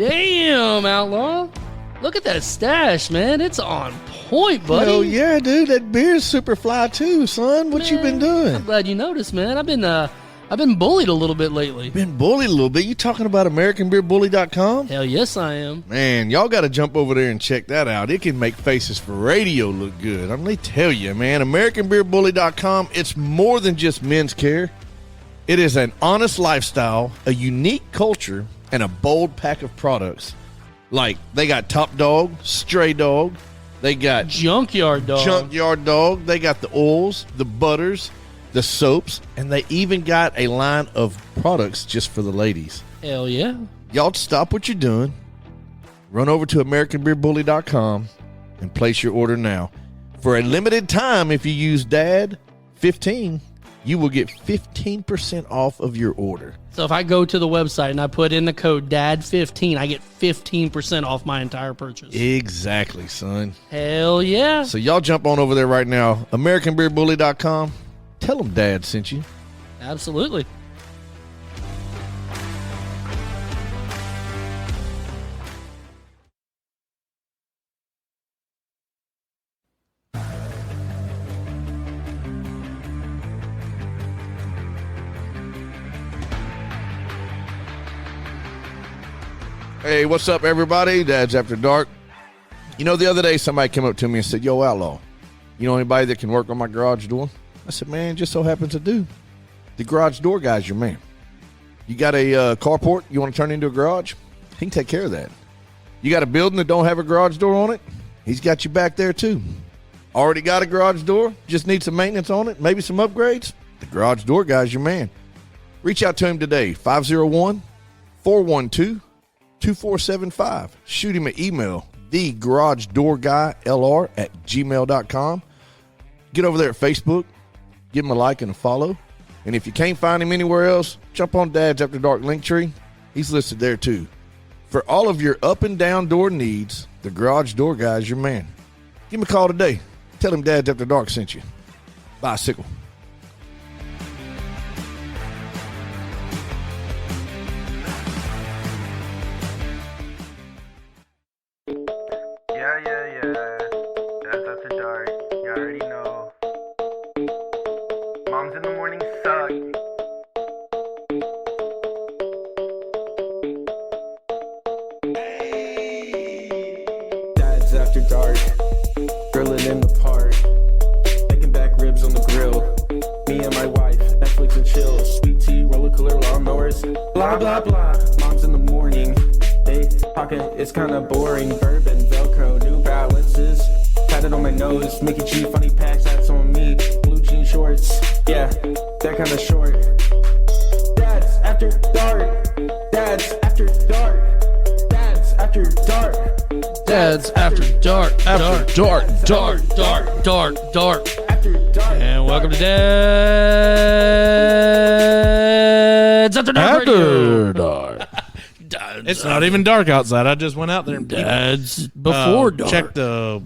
Damn, Outlaw. Look at that stash, man. It's on point, buddy. Hell yeah, dude. That beer's super fly too, son. What you been doing? I'm glad you noticed, man. I've been bullied a little bit lately. Been bullied a little bit. You talking about AmericanBeerBully.com? Hell yes, I am. Man, y'all got to jump over there and check that out. It can make faces for radio look good. I'm going to tell you, man, AmericanBeerBully.com, it's more than just men's care. It is an honest lifestyle, a unique culture, and a bold pack of products. Like, they got Top Dog, Stray Dog. They got Junkyard Dog. They got the oils, the butters, the soaps, and they even got a line of products just for the ladies. Hell yeah. Y'all stop what you're doing. Run over to AmericanBeerBully.com and place your order now. For a limited time, if you use DAD15, you will get 15% off of your order. So if I go to the website and I put in the code DAD15, I get 15% off my entire purchase. Exactly, son. Hell yeah. So y'all jump on over there right now. AmericanBeerBully.com. Tell them Dad sent you. Absolutely. Hey, what's up, everybody? Dad's After Dark. You know, the other day somebody came up to me and said, "Yo, Outlaw, you know anybody that can work on my garage door?" I said, "Man, just so happens to do. The garage door guy's your man. You got a carport you want to turn into a garage? He can take care of that. You got a building that don't have a garage door on it? He's got you back there, too. Already got a garage door? Just need some maintenance on it? Maybe some upgrades? The garage door guy's your man. Reach out to him today, 501-412-2475. Shoot him an email, thegaragedoorguylr@gmail.com. Get over there at Facebook. Give him a like and a follow. And if you can't find him anywhere else, jump on Dad's After Dark Linktree. He's listed there too. For all of your up and down door needs, the garage door guy is your man. Give him a call today. Tell him Dad's After Dark sent you. Bicycle. Yeah. That's After Dark. You already know. Moms in the morning suck. Dad's After Dark. Grilling in the park. Making back ribs on the grill. Me and my wife, Netflix and chill. Sweet tea, roller cooler, lawnmowers. Blah, blah, blah. Moms in the morning. They talking, it's kinda boring. Bourbon, Velcro, New Balances. Tatted on my nose, Mickey G, funny packs, hats on me. Blue jean shorts, yeah, that kinda short. Dad's After Dark. Dad's After Dark. Dad's After Dark. Dad's After Dark. After Dark. Dark. After Dark. And welcome to Dad's After Dark Radio. Dark. It's not even dark outside. I just went out there and Dad's before dark. checked the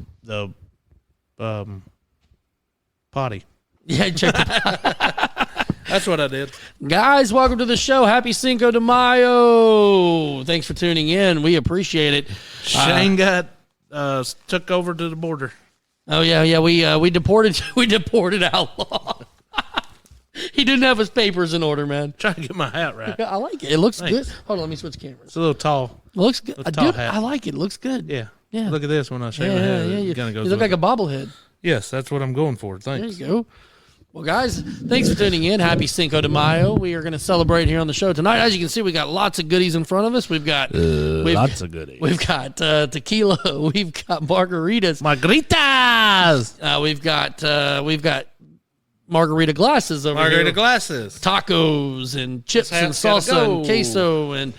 potty. Yeah, check the That's what I did. Guys, welcome to the show. Happy Cinco de Mayo. Thanks for tuning in. We appreciate it. Shane got took over to the border. Oh yeah. We deported Outlaw. He didn't have his papers in order, man. Trying to get my hat right. I like it. It looks Thanks. good. Hold on, let me switch cameras. It's a little tall. It looks good. A tall Dude, hat. I like it. It looks good. Yeah. Yeah. Look at this when I shake my Yeah. head. You It kinda goes look with like a it. bobblehead. Yes, that's what I'm going for. There Thanks. you go. Well, guys, thanks for tuning in. Happy Cinco de Mayo. We are going to celebrate here on the show tonight. As you can see, we got lots of goodies in front of us. We've got Lots of goodies. We've got tequila. We've got margaritas. Margaritas. We've got margarita glasses over here. Margarita glasses. Tacos and chips and hat's gotta salsa and go. queso and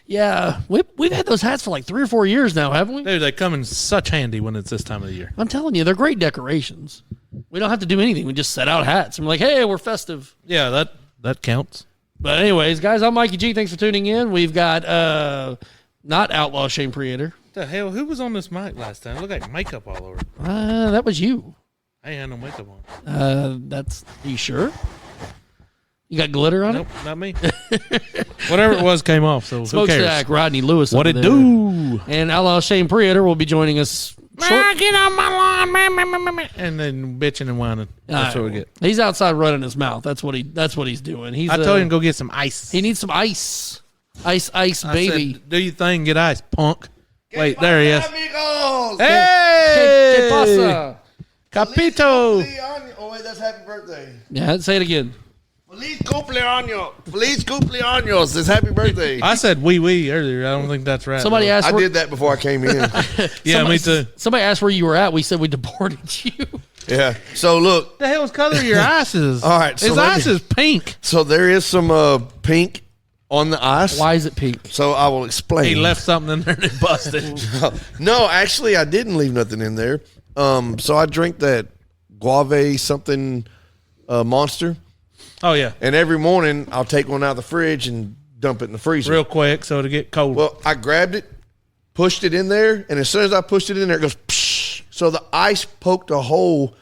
yeah, we've had those hats for like 3 or 4 years now, haven't we? Dude, they come in such handy when it's this time of the year. I'm telling you, they're great decorations. We don't have to do anything. We just set out hats. And we're like, hey, we're festive. Yeah, that counts. But anyways, guys, I'm Mikey G. Thanks for tuning in. We've got not Outlaw Shane Preator. The hell? Who was on this mic last time? It looked like makeup all over. That was you. I ain't had no makeup on. Are you sure? You got glitter on Nope, not me. it? Whatever it was came off. So who cares? Smokestack Rodney Lewis. What over it there. do? And Outlaw Shane Preator will be joining us. Get on my lawn, and then bitching and whining. That's what we get. He's outside running his mouth. That's what he's doing. I told him go get some ice. He needs some ice. Ice, baby. Said, do your thing, get ice, punk. Wait, there he is. Amigos. Hey, ¿Qué pasa? Capito. Oh, wait, that's happy birthday. Yeah, say it again. Feliz cumpleaños. Feliz cumpleaños. It's happy birthday. I said wee earlier. I don't think that's right. Somebody asked. I did that before I came in. Yeah, me too. Somebody asked where you were at. We said we deported you. Yeah. So look. What the hell's color your ice is? All right, so his ice is pink. So there is some pink on the ice. Why is it pink? So I will explain. He left something in there that busted. No, actually, I didn't leave nothing in there. So I drink that guave something monster. Oh yeah, And every morning I'll take one out of the fridge and dump it in the freezer. real quick so to get cold. Well, I grabbed it, pushed it in there, and as soon as I pushed it in there, it goes psh. So the ice poked a hole.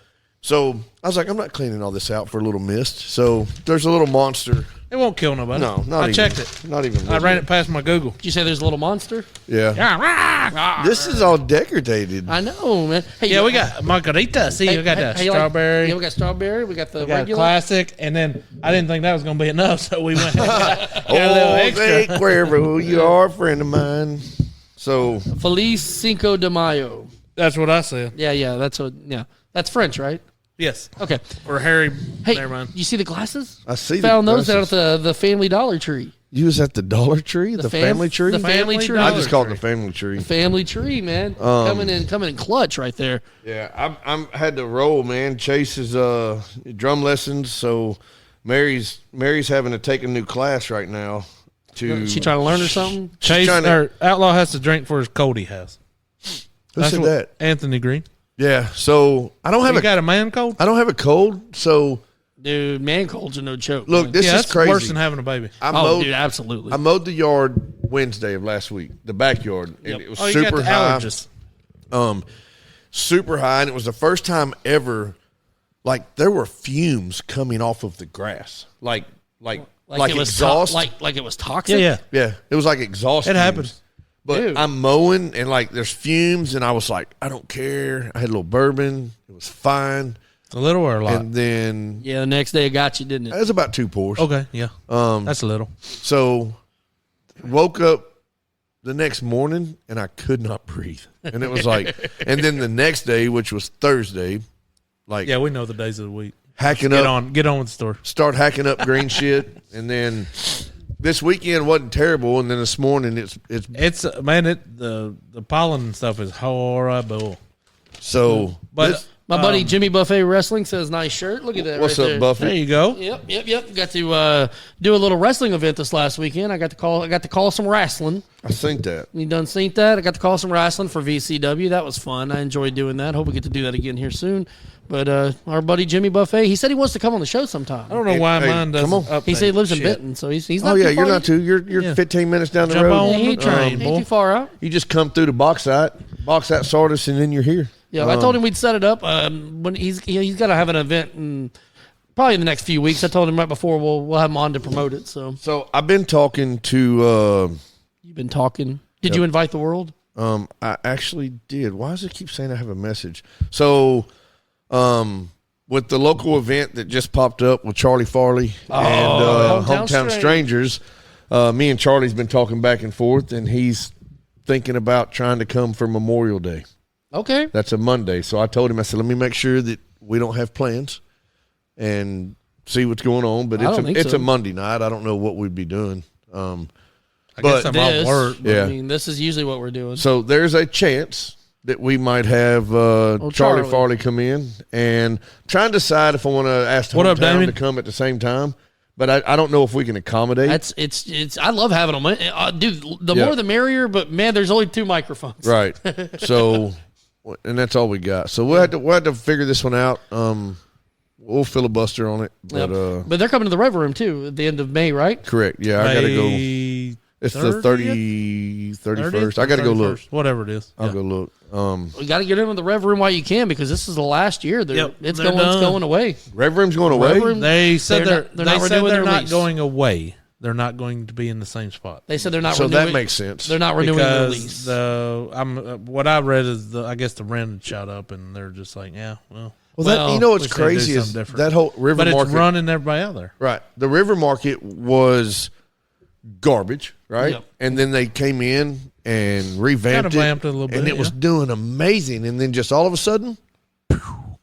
So I was like, I'm not cleaning all this out for a little mist. So there's a little monster. It won't kill nobody. No, not I even. checked it. Not even. I ran it past my Google. Did you say there's a little monster? Yeah. This is all decorated. I know, man. Hey, Yeah, we got margarita. See, we got the strawberry. Yeah, we got strawberry. We got the we got regular. classic, and then I didn't think that was going to be enough, so we went got a little Oh, extra. hey, Cuervo, you are a friend of mine. So Feliz Cinco de Mayo. That's what I said. Yeah. That's French, right? Yes. Okay. Or Harry. Hey, Never mind. you see the glasses? I see. Found those out glasses. at the Family Dollar Tree. You was at the Dollar Tree, the family tree. The family Family tree. I Dollar just call it Tree. the family tree. Family tree, man. Coming in clutch right there. Yeah, I'm had to roll, man. Chase is drum lessons, so Mary's having to take a new class right now. She trying to learn or something? Chase trying to- or Outlaw has to drink for his cold he has. Who said what that? Anthony Green. Yeah, so I don't have You got a man cold? I don't have a cold, so Dude, man colds are no joke. look, man. this Yeah, is that's crazy. worse than having a baby. I Oh, mowed, dude, absolutely. I mowed the yard Wednesday of last week, the backyard, and it was Oh, you got super the high. allergies. Super high, and it was the first time ever. Like there were fumes coming off of the grass, like it was exhaust. like it was toxic. Yeah. Yeah, it was like exhaust. It fumes. happens. But Dude. I'm mowing and like there's fumes, and I was like, I don't care. I had a little bourbon. It was fine. A little or a lot? And then Yeah, the next day it got you, didn't it it? was about 2 pours. Okay, yeah. That's a little. So woke up the next morning and I could not breathe. And it was like, and then the next day, which was Thursday, like Yeah, we know the days of the week. hacking Get up, on with the story. start hacking up green shit. And then this weekend wasn't terrible. And then this morning it's It's man, the pollen and stuff is horrible. so. But this- My buddy Jimmy Buffet Wrestling says nice shirt. Look at that. what's right up, there. Buffy? there you go. Yep. Got to do a little wrestling event this last weekend. I got to call some wrestling. I think that. You done seen that? I got to call some wrestling for VCW. That was fun. I enjoyed doing that. Hope we get to do that again here soon. But our buddy Jimmy Buffet, he said he wants to come on the show sometime. I don't know why Hey, mine doesn't. come on. He said he lives in Shit. Benton, so he's not. Oh too yeah, far. you're not too. You're Yeah. 15 minutes down the Jump road. on. He ain't, Train, ain't boy. too far out. You just come through the box out Sardis, and then you're here. Yeah, I told him we'd set it up. When he's got to have an event probably in the next few weeks. I told him right before we'll have him on to promote it. So I've been talking to. you've been talking. Did you invite the world? I actually did. Why does it keep saying I have a message? So, with the local event that just popped up with Charlie Farley and Hometown Strangers, me and Charlie's been talking back and forth, and he's thinking about trying to come for Memorial Day. Okay. That's a Monday. So I told him, I said, let me make sure that we don't have plans and see what's going on. But I don't think it's so. a Monday night. I don't know what we'd be doing. I But guess I'm off work. Yeah. I mean, this is usually what we're doing. So there's a chance that we might have Charlie Charlie. Farley come in, and trying to decide if I want to ask What up, Hometown Damien? to come at the same time. But I don't know if we can accommodate. It's. I love having them, dude. The Yeah. more the merrier. But man, there's only 2 microphones. Right. So, and that's all we got. So we'll have to figure this one out. We'll filibuster on it. But Yep. But they're coming to the Rev Room too at the end of May, right? correct. Yeah, I got to go. May It's the 31st. I got to go look. 31st, whatever it is. I'll Yeah. go look. We got to get into the Rev Room while you can because this is the last year. Yep, It's they're going done. away. Rev Room's going away. Rev Room- They said They're not they're renewing not their lease. going away. they're not going to be in the same spot. They said they're not. So renewing, that makes sense. They're not renewing their Because lease. what I read is I guess the rent had shot up, and they're just like, yeah, well, Well, you know what's wish they'd do crazy is something different. that whole river but it's market. running everybody out there. Right. The river market was garbage, right? Yep. And then they came in and revamped Kinda vamped it a little and bit, it was yeah. doing amazing. And then just all of a sudden,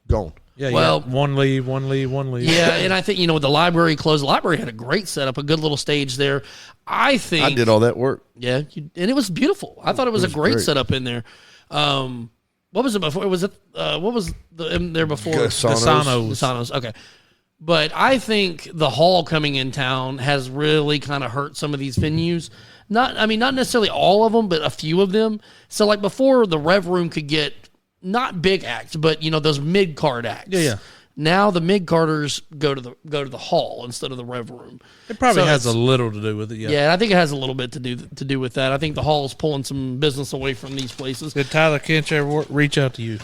gone. Yeah, Well- one leave. Yeah, and I think the library closed. The library had a great setup, a good little stage there. I think I did all that work. Yeah, and it was beautiful. I thought it was a great great. setup in there. What was it before? Was it what was in there before? Gasanos. Gasanos. Okay, but I think the hall coming in town has really kind of hurt some of these venues. Not necessarily all of them, but a few of them. So like before, the Rev Room could get not big acts, but those mid card acts. Yeah. Now the mid carders go to the hall instead of the Rev Room. It probably So has a it's- little to do with it. Yeah. Yeah, and I think it has a little bit to do with that. I think the hall is pulling some business away from these places. Did Tyler Kinch ever reach out to you?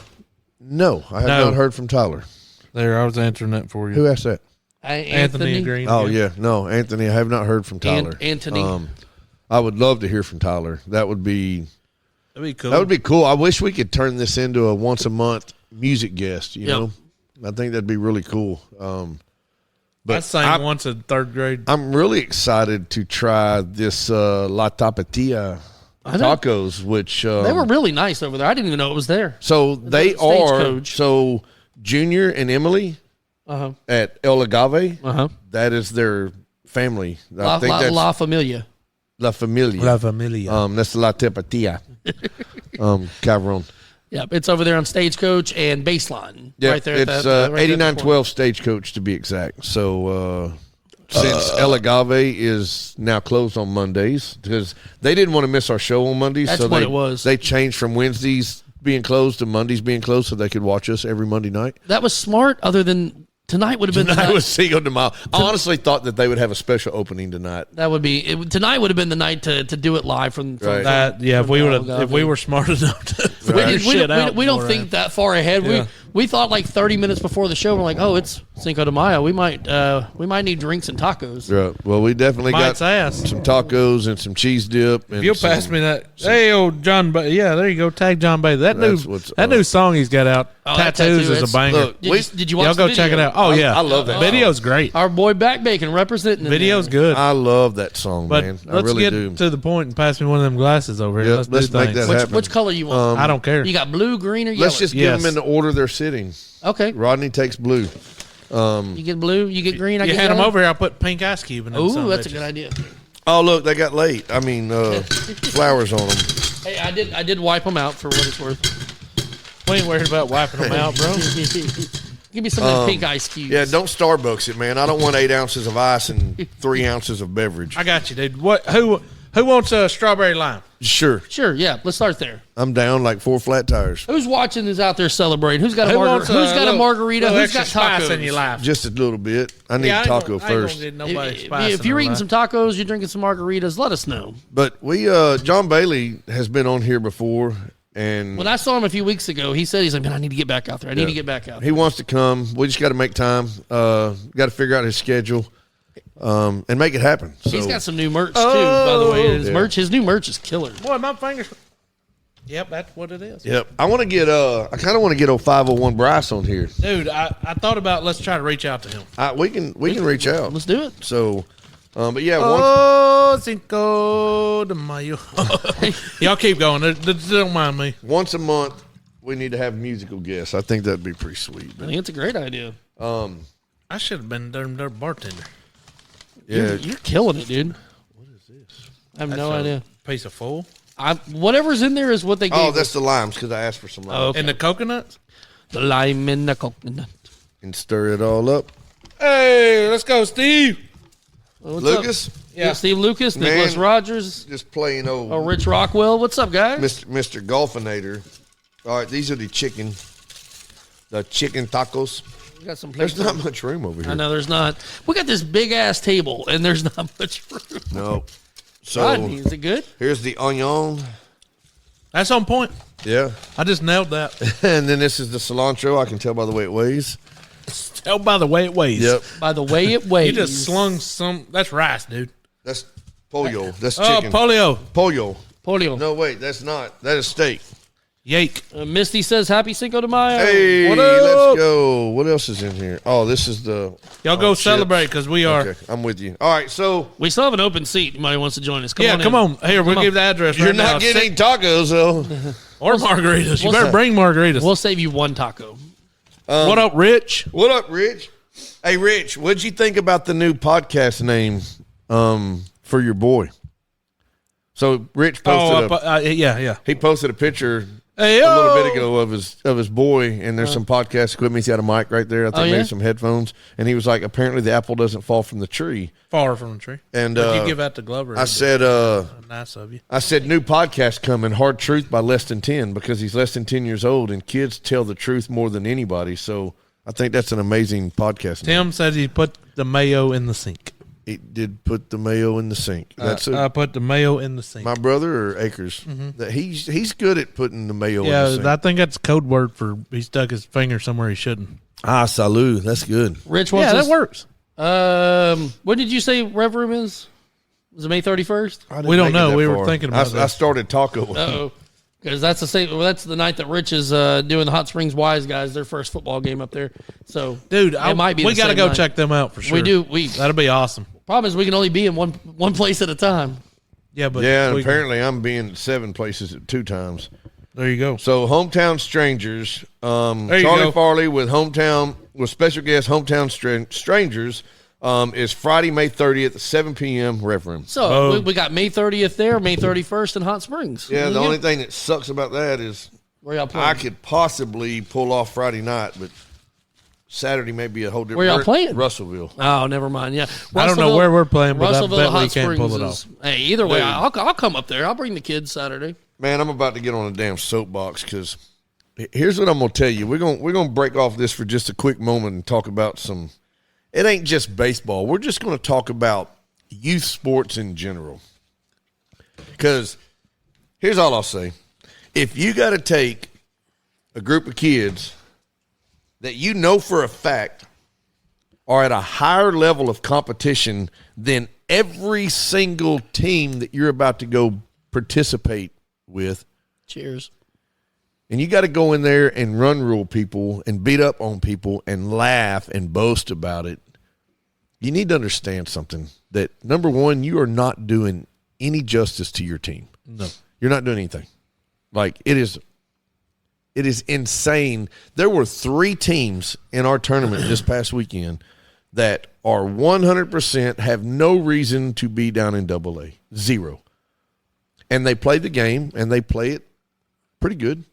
No, I have No. not heard from Tyler. There, I was answering that for you. Who asked that? Anthony Green. Oh, again. yeah. No, Anthony. I have not heard from Tyler. Anthony. I would love to hear from Tyler. That would be That'd be cool. That would be cool. I wish we could turn this into a once a month music guest. You Yep. know, I think that'd be really cool. I sang once in third grade. I'm really excited to try this La Tapatía I know. tacos, which They were really nice over there. I didn't even know it was there. so they the are Stagecoach. so Junior and Emily Uh-huh. at El Agave. Uh-huh. That is their family. La, I think La, that's La Familia. La Familia. La Familia. That's La Tapatía. Cabron. Yeah, it's over there on Stagecoach and Baseline. Yeah, right there. it's right there at the 8912 Stagecoach to be exact. So since El Agave is now closed on Mondays because they didn't want to miss our show on Mondays, That's so what they, it was. They changed from Wednesdays being closed to Mondays being closed so they could watch us every Monday night. That was smart. Other than tonight would have been the Tonight night. was Cinco de Mayo. I honestly thought that they would have a special opening tonight. That would be tonight. Would have been the night to do it live from Right. That if we would have if we were smart enough to figure shit out. We don't beforehand. think that far ahead. Yeah. We thought like 30 minutes before the show. We're like, oh, it's Cinco de Mayo. We might need drinks and tacos. Right. Well, we definitely Mike's got ass. some tacos and some cheese dip. And If you'll pass me that, hey, old John, yeah, there you go. Tag John Bailey. That That's what's up. new song he's got out, Oh, that Tattoos, tattoo, is it's- a banger. Look, Did you watch? Y'all go the check it video? out. Oh yeah, I love that. Video's great. Our boy Back Bacon representing. in Video's there. good. I love that song, But man. I let's really get do. to the point and pass me one of them glasses over here. Yep, Let's do let's make things. that happen. Which color you want? I don't care. You got blue, green, or yellow? Let's just give Yes. them in the order they're sitting. okay. Rodney takes blue. You get blue. You get green. I You get had them yellow? over here. I put pink ice cube in them. Ooh, that's a good idea. Oh, look, they got late. I mean, flowers on them. Hey, I did wipe them out for what it's worth. We ain't worried about wiping them out, bro. Give me some of the pink ice cubes. Yeah, don't Starbucks it, man. I don't want 8 ounces of ice and 3 ounces of beverage. I got you, dude. What? Who wants a strawberry lime? Sure. Sure, yeah. Let's start there. I'm down like 4 flat tires. Who's watching is out there celebrating? Who's got a Who margarita? wants Who's got a little- margarita? little Who's got extra spice tacos? in your life? Just a little bit. I need Yeah, I ain't taco gonna- I ain't first. gonna get nobody If, spice if in you're their eating life. some tacos, you're drinking some margaritas, let us know. But we, John Bailey has been on here before, and When I saw him a few weeks ago, he's like, man, I need to get back out there. I need to get back out there. he wants to come. We just got to make time. Got to figure out his schedule and make it happen. So He's got some new merch, too, by the way. Yeah. His new merch is killer. Boy, my fingers. Yep, that's what it is. Yep. I want to get I kind of want to get 0501 Bryce on here. Dude, I thought about let's try to reach out to him. We can reach out. Let's do it. So, but yeah, Oh, Cinco de Mayo. Y'all keep going. Don't mind me. once a month we need to have musical guests. I think that'd be pretty sweet. I think it's a great idea. I should have been their bartender. Yeah. You're killing it, dude. What is this? I have no idea. Piece of fool. Whatever's in there is what they gave Oh, us. that's the limes because I asked for some limes. Oh, okay. And the coconuts? The lime and the coconut. And stir it all up. Hey, let's go, Steve. What's Lucas, up? Yeah, Steve Lucas, Man. Nicholas Rogers, just plain old Rich Rockwell. What's up, guys? Mr. Golfinator. All right, these are the chicken tacos. We got some There's plates. not much room over here. I know there's not. We got this big ass table, and there's not much room. No. So Rodney, is it good? here's the onion. That's on point. Yeah. I just nailed that. And then this is the cilantro. I can tell by the way it weighs. Tell by the way it weighs. Yep. By the way it weighs. You just slung some. That's rice, dude. That's pollo. That's Oh, chicken. polio. Pollo. Polio. No, wait, that's not. That is steak. Yake. Misty says, "Happy Cinco de Mayo." Hey, What up? let's go. What else is in here? Oh, this is the. Y'all go chips. celebrate because we are. Okay, I'm with you. All right, so We still have an open seat. Anybody wants to join us? Come on Come in. on. Here, we'll give the address you're right now. not getting tacos, though. Or margaritas. You What's better that? bring margaritas. We'll save you one taco. What up, Rich? What up, Rich? Hey, Rich, what'd you think about the new podcast name for your boy? So Rich posted yeah. he posted a picture Hey, a little bit ago of his boy, and there's some podcast equipment. He's got a mic right there. I think yeah? maybe some headphones. And he was like, apparently the apple doesn't fall from the tree. Far from the tree. And But you give that to Glover. I said, nice of you. I said, new podcast coming, Hard Truth by Less Than 10, because he's less than 10 years old, and kids tell the truth more than anybody. So I think that's an amazing podcast. Tim said he put the mayo in the sink. He did put the mayo in the sink. That's I put the mayo in the sink. my brother or Akers. That he's good at putting the mayo in the sink. I think that's code word for he stuck his finger somewhere he shouldn't. Ah, salud. That's good. Rich wants Yeah, us. that works. When did you say Rev Room is? Was it May 31st? I didn't We don't make it know. that We were far. thinking about I this. started taco. Uh-oh. Because that's the same. Well, that's the night that Rich is doing the Hot Springs Wise guys their first football game up there. So, Dude, it might be. we the got to same go night. check them out for sure. We do. That'll be awesome. Problem is, we can only be in one place at a time. Yeah, but Yeah, and we- apparently I'm being at 7 places at 2 times. there you go. So hometown strangers, you Charlie go. Farley with special guest hometown strangers is Friday, May 30th at 7 p.m. Rev Room. So we got May 30th there, May 31st in Hot Springs. Yeah, the only thing that sucks about that is Where y'all playing? I could possibly pull off Friday night, but Saturday may be a whole different. Where y'all playing? Russellville. Oh, never mind. Yeah, I don't know where we're playing, but I Russellville bet we Hot can't pull it Springs Hey, either way, Dude. I'll come up there. I'll bring the kids Saturday. Man, I'm about to get on a damn soapbox because here's what I'm gonna tell you. We're gonna break off this for just a quick moment and talk about some. It ain't just baseball. We're just gonna talk about youth sports in general. Because here's all I'll say: if you got to take a group of kids that you know for a fact are at a higher level of competition than every single team that you're about to go participate with, Cheers. and you got to go in there and run rule people and beat up on people and laugh and boast about it, you need to understand something. That, number one, you are not doing any justice to your team. No. You're not doing anything. Like, it is insane. There were 3 teams in our tournament this past weekend that are 100% have no reason to be down in AA. 0. And they played the game, and they play it pretty good.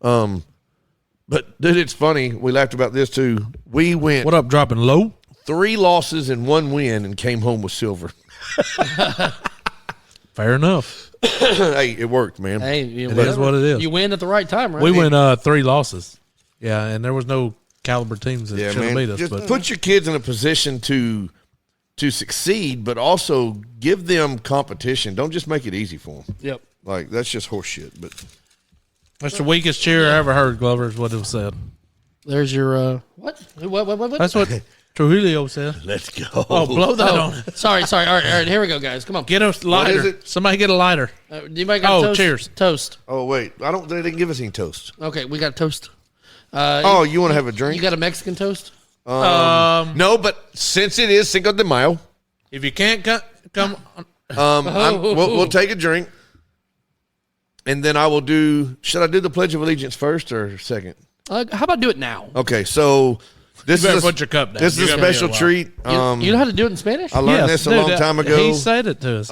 But, dude, it's funny. We laughed about this, too. We went What up, dropping low? 3 losses and 1 win and came home with silver. Fair enough. Hey, it worked, man. Hey, It is what it is. You win at the right time, right? We went 3 losses. Yeah, and there was no caliber teams that Yeah, should have man. beat us. Just But put your kids in a position to succeed, but also give them competition. Don't just make it easy for them. Yep. Like, that's just horse shit. But that's the weakest cheer I ever heard, Glover, is what it was said. There's your what? What? That's what Trujillo said. let's go. Oh, blow that on. Sorry. All right. Here we go, guys. Come on. Get a lighter. is it? Somebody get a lighter. Anybody got toast? cheers. Toast. Oh, wait. They didn't give us any toast. Okay, we got toast. Oh, you want to have a drink? You got a Mexican toast? No, but since it is Cinco de Mayo, If you can't come we'll take a drink. And then I will do, should I do the Pledge of Allegiance first or second? How about do it now? Okay, so this better is a, put your cup down. This You is a gotta be special a while. treat. You know how to do it in Spanish? I learned this a long time ago. He said it to us.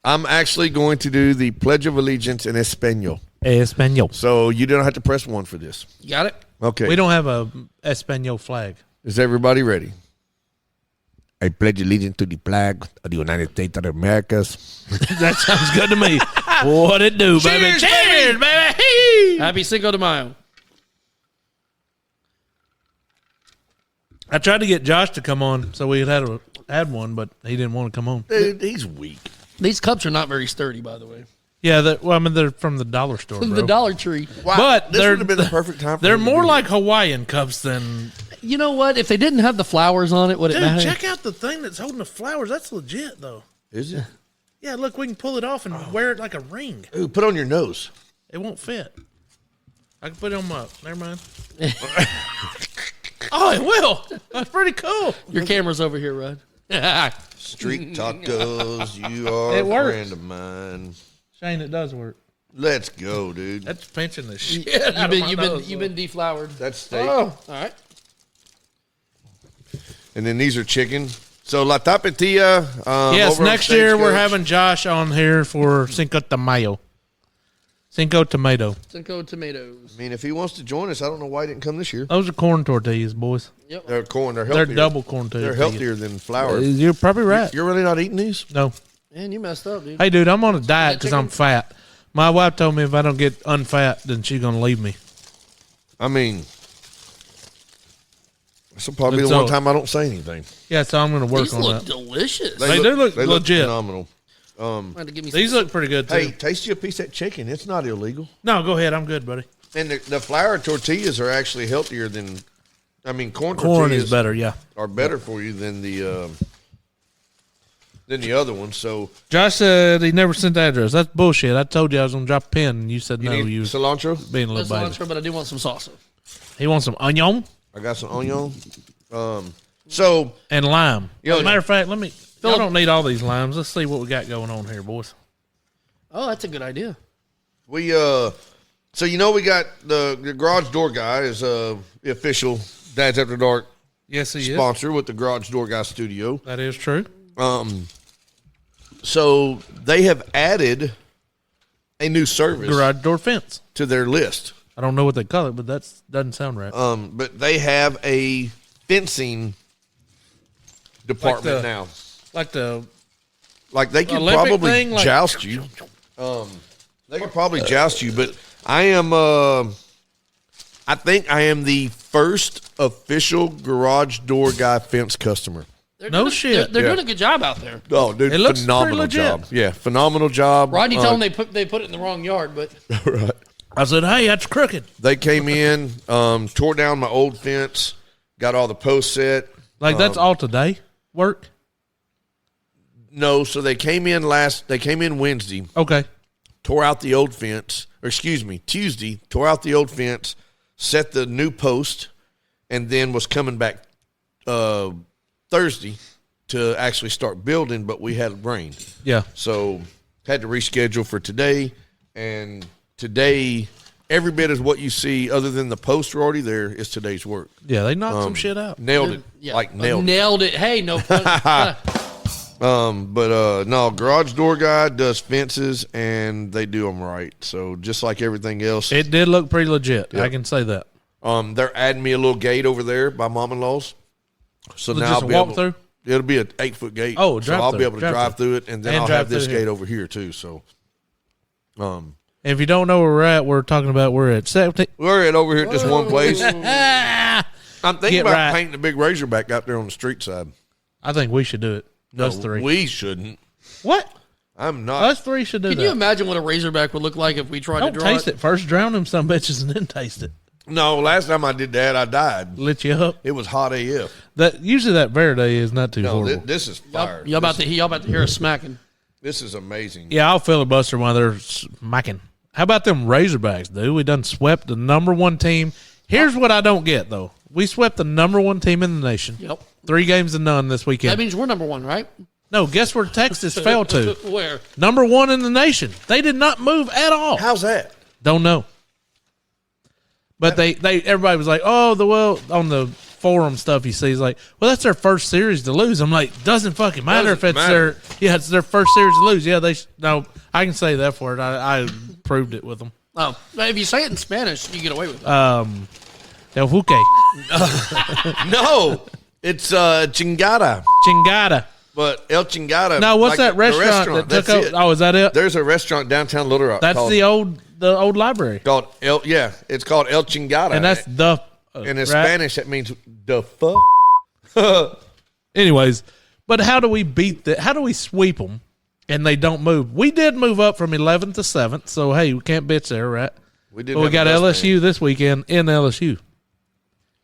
I'm actually going to do the Pledge of Allegiance in Espanol. Espanol. So you don't have to press 1 for this. You got it? Okay. We don't have a Espanol flag. Is everybody ready? I pledge allegiance to the flag of the United States of the Americas. That sounds good to me. What it do, baby? Cheers, baby! Happy Cinco de Mayo. I tried to get Josh to come on so we had one, but he didn't want to come on. Dude, he's weak. These cups are not very sturdy, by the way. Yeah, they're from the dollar store, bro. The Dollar Tree. Wow, But this they're- would have been the perfect time for They're him to more do like Hawaiian cups than. You know what? If they didn't have the flowers on it, would it Dude, matter? check out the thing that's holding the flowers. That's legit, though. Is it? Yeah, look, we can pull it off and wear it like a ring. Ooh, put on your nose. It won't fit. I can put it on my. Never mind. Oh, it will. That's pretty cool. Your camera's over here, Rod. Street tacos, you are It a works. friend of mine. Shane, it does work. Let's go, dude. That's pinching the shit out of my nose. You've been deflowered. That's steak. Oh, all right. And then these are chicken. So La Tapatía. Yes, over on next year we're Stagecoach. having Josh on here for Cinco de Mayo. Cinco Tomato. Cinco tomatoes. I mean, if he wants to join us, I don't know why he didn't come this year. Those are corn tortillas, boys. Yep. They're corn. They're They're healthier. double corn tortillas. They're healthier than flour. You're probably right. You're really not eating these? No. Man, you messed up, dude. Hey, dude, I'm on a diet because I'm chicken? fat. My wife told me if I don't get unfat, then she's going to leave me. I mean, this will probably be It's the one all- time I don't say anything. Yeah, so I'm going to work These on look that. delicious. They do look legit. phenomenal. Had to give me These some- look pretty good, too. Hey, taste you a piece of that chicken. It's not illegal. No, go ahead. I'm good, buddy. And the flour tortillas are actually healthier than, corn Corn tortillas is better, yeah. are better for you than the other ones. So Josh said he never sent the address. That's bullshit. I told you I was going to drop a pin, and you said you no. need You was cilantro. being a That's little not baby. sure, but I do want some salsa. He wants some onion I got some onion. So and lime. Yo, As a matter of fact, y'all Phil- don't need all these limes. Let's see what we got going on here, boys. Oh, that's a good idea. we we got the garage door guy is the official Dads After Dark Yes, he is. sponsor with the Garage Door Guy Studio. That is true. So they have added a new service Garage door fence. to their list. I don't know what they call it, but that doesn't sound right. But they have a fencing department now. Like the Like they could Olympic probably thing, like- joust you. They could probably joust you, but I am. I think I am the first official Garage Door Guy fence customer. They're No doing, shit. They're Yeah. doing a good job out there. Oh, dude, It looks phenomenal pretty legit. job. Yeah, phenomenal job. Rodney told them they put it in the wrong yard, but Right. I said, hey, that's crooked. They came in, tore down my old fence, got all the posts set. Like that's all today work. No, so they came in Wednesday, Okay. tore out the old fence, Tuesday, tore out the old fence, set the new post, and then was coming back Thursday to actually start building, but we had rain. Yeah. So had to reschedule for today, and today, every bit of what you see other than the posts are already there is today's work. Yeah, they knocked some shit out. Nailed it. yeah, Nailed it. Hey, no fun. No, Garage Door Guy does fences, and they do them right. So just like everything else, It did look pretty legit. Yeah. I can say that. they're adding me a little gate over there by Mom-in-law's. So now Just I'll a be walk able, through? it'll be an 8-foot gate. Oh, so I'll be able to drive drive through it, and then And I'll drive have this through here. gate over here too. So, And if you don't know where we're at, we're talking about we're at 17. we're at over here at just one place. I I'm thinking Get about right. painting a big Razorback out there on the street side. think we should do it. Us No, three. We shouldn't. What? I'm not. Us three should do Can that. you imagine what a Razorback would look like if we tried Don't to draw taste it first. Drown them some bitches and then taste it. No, last time I did that, I died. Lit you up. It was hot AF. That usually that Verde is not too No, horrible. this is fire. Y'all about to hear us smacking. This is amazing. Yeah, I'll filibuster while they're smacking. How about them Razorbacks, dude? We done swept the number one team. Here's what I don't get, though. We swept the number one team in the nation. Yep. 3 games to none this weekend. That means we're number one, right? No, guess where Texas fell to? Where? Number one in the nation. They did not move at all. How's that? Don't know. But they everybody was like, on the forum stuff you see is like, well, that's their first series to lose. I'm like, doesn't fucking matter if Doesn't it's matter. it's their first series to lose. Yeah, no, I can say that for it. I proved it with them. Oh, if you say it in Spanish, you get away with it. Del Fuque, No, it's Chingada. Chingada. But El Chingada. No, what's like that the restaurant that took That's over? it. Oh, is that it? There's a restaurant downtown Little Rock. That's called, the old library, called El. Yeah, it's called El Chingada. and that's the. and in right? Spanish that means the fuck. Anyways, but how do we beat that? How do we sweep them and they don't move? We did move up from 11th to 7th, so hey, we can't bitch there, right? We did. But we got LSU this weekend in LSU.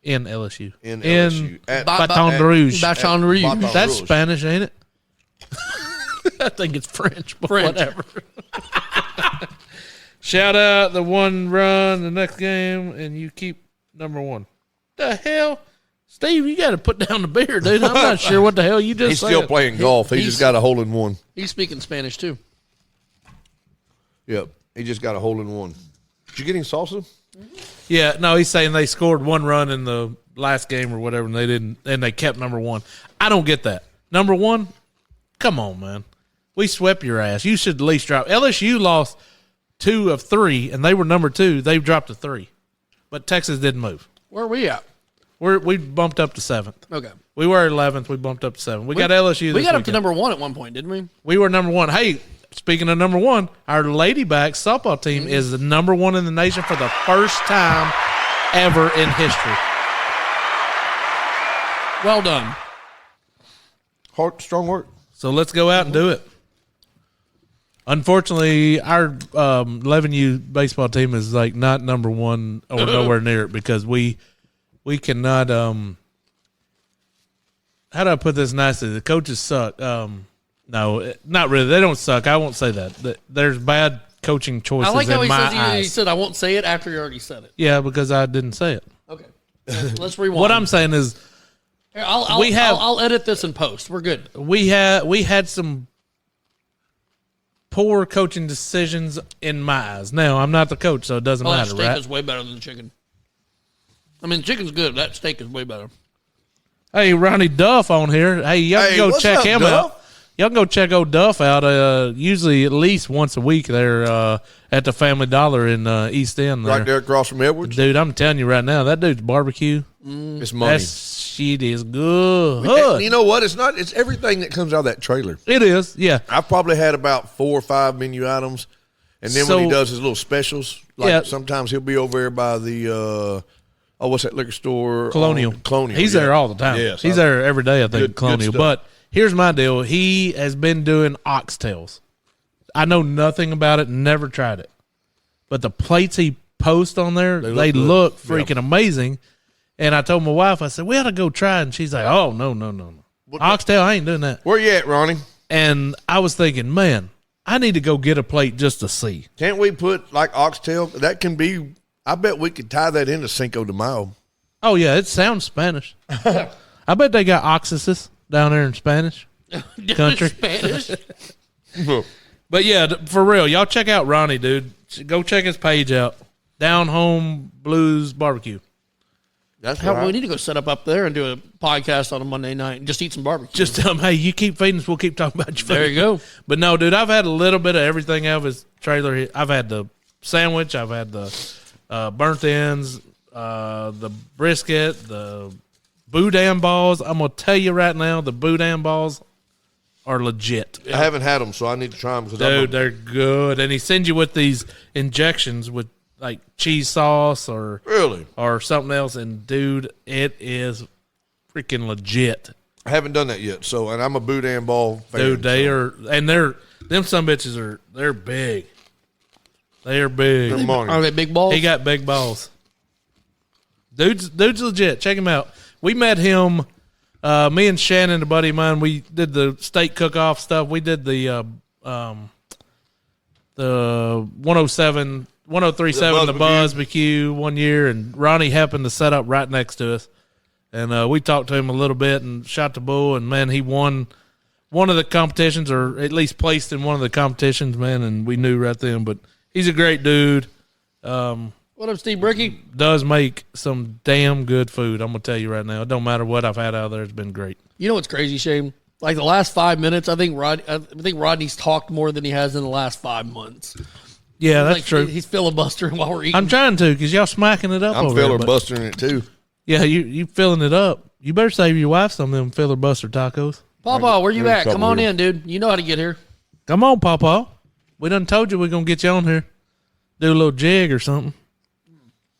In LSU. In LSU. At Baton Rouge. Baton Rouge. Baton That's Rouge. Spanish, ain't it? I think it's French, but French. whatever. Shout out the one run the next game, and you keep number one. The hell? Steve, you got to put down the beer, dude. I'm not sure what the hell you just He's said. still playing golf. He just got a hole in one. He's speaking Spanish too. Yep. He just got a hole in one. Did you get any salsa? Yeah, no, he's saying they scored one run in the last game or whatever, and they didn't, and they kept number one. I don't get that. Number one? Come on, man. We swept your ass. You should at least drop. LSU lost 2 of 3, and they were number 2. They dropped to 3. But Texas didn't move. Where are we at? We bumped up to 7th. Okay. We were 11th. We bumped up to 7th. We got LSU. We this got up to weekend. number 1 at one point, didn't we? We were number 1. Hey, speaking of number 1, our Ladybacks softball team is the number 1 in the nation for the first time ever in history. Well done. Hard, strong work. So let's go out and do it. Unfortunately, our 11U baseball team is like not number 1 or nowhere near it because we cannot. How do I put this nicely? The coaches suck. No, not really. They don't suck. I won't say that. There's bad coaching choices. I like how in he my says he eyes. said, I won't say it after you already said it. Yeah, because I didn't say it. Okay. Let's rewind. What I'm saying is, Here, I'll edit this in post. We're good. we had some poor coaching decisions in my eyes. Now I'm not the coach, so it doesn't Oh, that matter, steak right? is way better than the chicken. I mean, chicken's good. That steak is way better. Hey, Ronnie Duff on here. Hey, y'all Hey, can go what's check up, him Duff? out. Y'all can go check old Duff out. Usually at least once a week there at the Family Dollar in East End. There. Right there across from Edwards. Dude, I'm telling you right now, that dude's barbecue. It's money. That shit is good. And you know what? It's everything that comes out of that trailer. It is, yeah. I've probably had about 4 or 5 menu items. And then when he So- does his little specials, like Yeah. sometimes he'll be over there by the what's that liquor store? Colonial. Colonial. He's yeah. there all the time. Yes, He's there every day, I think, Good- Colonial. good But stuff. here's my deal. He has been doing oxtails. I know nothing about it, never tried it. But the plates he posts on there, they look good. freaking amazing. And I told my wife, I said, we ought to go try it. And she's like, oh, no. Oxtail, I ain't doing that. Where you at, Ronnie? And I was thinking, man, I need to go get a plate just to see. Can't we put like oxtail? That can be. I bet we could tie that into Cinco de Mayo. Oh, yeah, it sounds Spanish. I bet they got oxysis down there in Spanish country. Spanish. But yeah, for real, y'all check out Ronnie, dude. Go check his page out. Down Home Blues Barbecue. That's How, right. we need to go set up there and do a podcast on a Monday night and just eat some barbecue. Just tell him, hey, you keep feeding us, we'll keep talking about your food. there you go. But no, dude, I've had a little bit of everything out of his trailer. I've had the sandwich, I've had the burnt ends, the brisket, the boudin balls. I'm going to tell you right now, the boudin balls are legit. I haven't had them, so I need to try them. Dude, they're good. And he sends you with these injections with like cheese sauce or really. something else. And dude, it is freaking legit. I haven't done that yet. So, and I'm a boudin ball fan. Dude, they are, and them some bitches they're big. They are big. They're money. Are they big balls? He got big balls. Dude's legit. Check him out. We met him. Me and Shannon, a buddy of mine, we did the steak cook-off stuff. We did the 1037, the Buzz BQ one year, and Ronnie happened to set up right next to us. And we talked to him a little bit and shot the bull, and man, he won one of the competitions, or at least placed in one of the competitions, man, and we knew right then. But he's a great dude. What up, Steve Bricky? Does make some damn good food. I'm gonna tell you right now. It don't matter what I've had out of there. It's been great. You know what's crazy, Shane? Like the last 5 minutes, I think Rodney's talked more than he has in the last 5 months. Yeah, that's Like, true. He's filibustering while we're eating. I'm trying to because y'all smacking it up. I'm over there, but- filibustering it too. Yeah, you filling it up. You better save your wife some of them filler buster tacos. Papa, where you There's a at? Come couple on here. in, dude. You know how to get here. Come on, Papa. We done told you we're gonna get you on here. Do a little jig or something.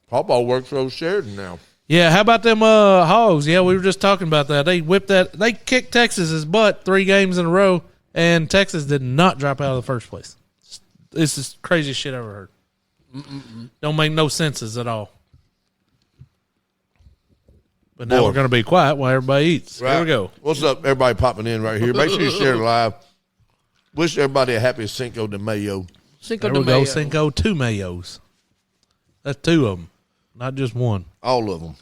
Pawpaw works for Sheridan now. Yeah, how about them Hogs? Yeah, we were just talking about that. They whipped that. They kicked Texas's butt 3 games in a row, and Texas did not drop out of the first place. This is the craziest shit I ever heard. Don't make no senses at all. But now Boy. we're going to be quiet while everybody eats. Here we go. What's up, everybody popping in right here? Make sure you share it live. Wish everybody a happy Cinco de Mayo. Cinco There de we go, Mayo. Cinco. 2 Mayos. That's 2 of them, not just one. All of them.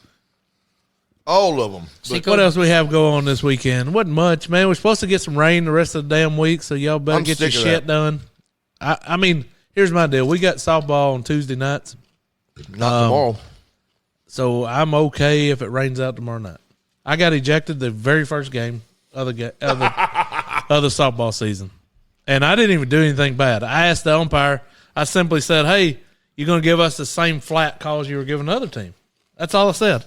All of them. Cinco- What else we have going on this weekend? Wasn't much, man. We're supposed to get some rain the rest of the damn week, so y'all better I'm get your sick of shit done. I mean, here's my deal. We got softball on Tuesday nights, Not tomorrow. so I'm okay if it rains out tomorrow night. I got ejected the very first game of the softball season, and I didn't even do anything bad. I asked the umpire. I simply said, "Hey, you're going to give us the same flat calls you were giving the other team." That's all I said.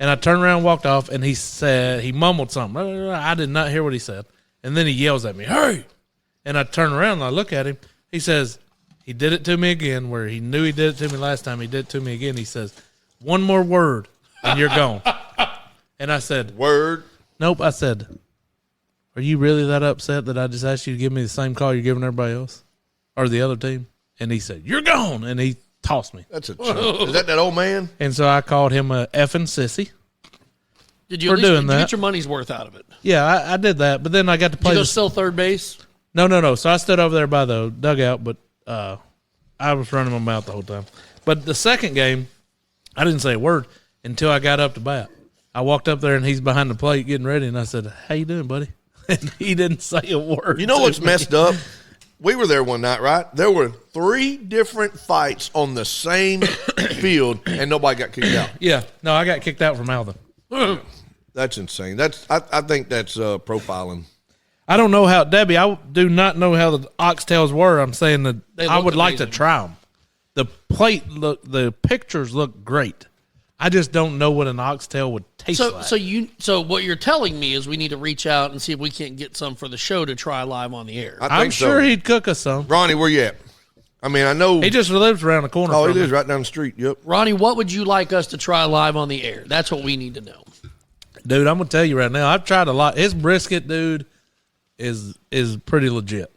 And I turned around and walked off, and he mumbled something. I did not hear what he said. And then he yells at me, "Hey!" And I turn around and I look at him. He says, he did it to me again, where he knew he did it to me last time. He did it to me again. He says, "One more word, and you're gone." And I said, Word. "Nope." I said, "Are you really that upset that I just asked you to give me the same call you're giving everybody else? Or the other team?" And he said, "You're gone." And he tossed me. That's a chump. Is that old man? And so I called him a effing sissy. Did you We're at least doing did you that. get your money's worth out of it? Yeah, I did that. But then I got to Did play you go this. still third base? No. So I stood over there by the dugout, but I was running my mouth the whole time. But the second game, I didn't say a word until I got up to bat. I walked up there, and he's behind the plate getting ready, and I said, "How you doing, buddy?" And he didn't say a word. You know to what's me. messed up? We were there one night, right? There were 3 different fights on the same field, and nobody got kicked out. Yeah. No, I got kicked out from Alvin. That's insane. I think that's profiling. I don't know how, Debbie, I do not know how the oxtails were. I'm saying that They I looked would like to amazing. try them. The pictures look great. I just don't know what an oxtail would taste like. So what you're telling me is we need to reach out and see if we can't get some for the show to try live on the air. I I'm think sure so. he'd cook us some. Ronnie, where you at? I mean, I know. He just lives around the corner Oh, from he me. lives right down the street. Yep. Ronnie, what would you like us to try live on the air? That's what we need to know. Dude, I'm going to tell you right now, I've tried a lot. His brisket, dude, is pretty legit.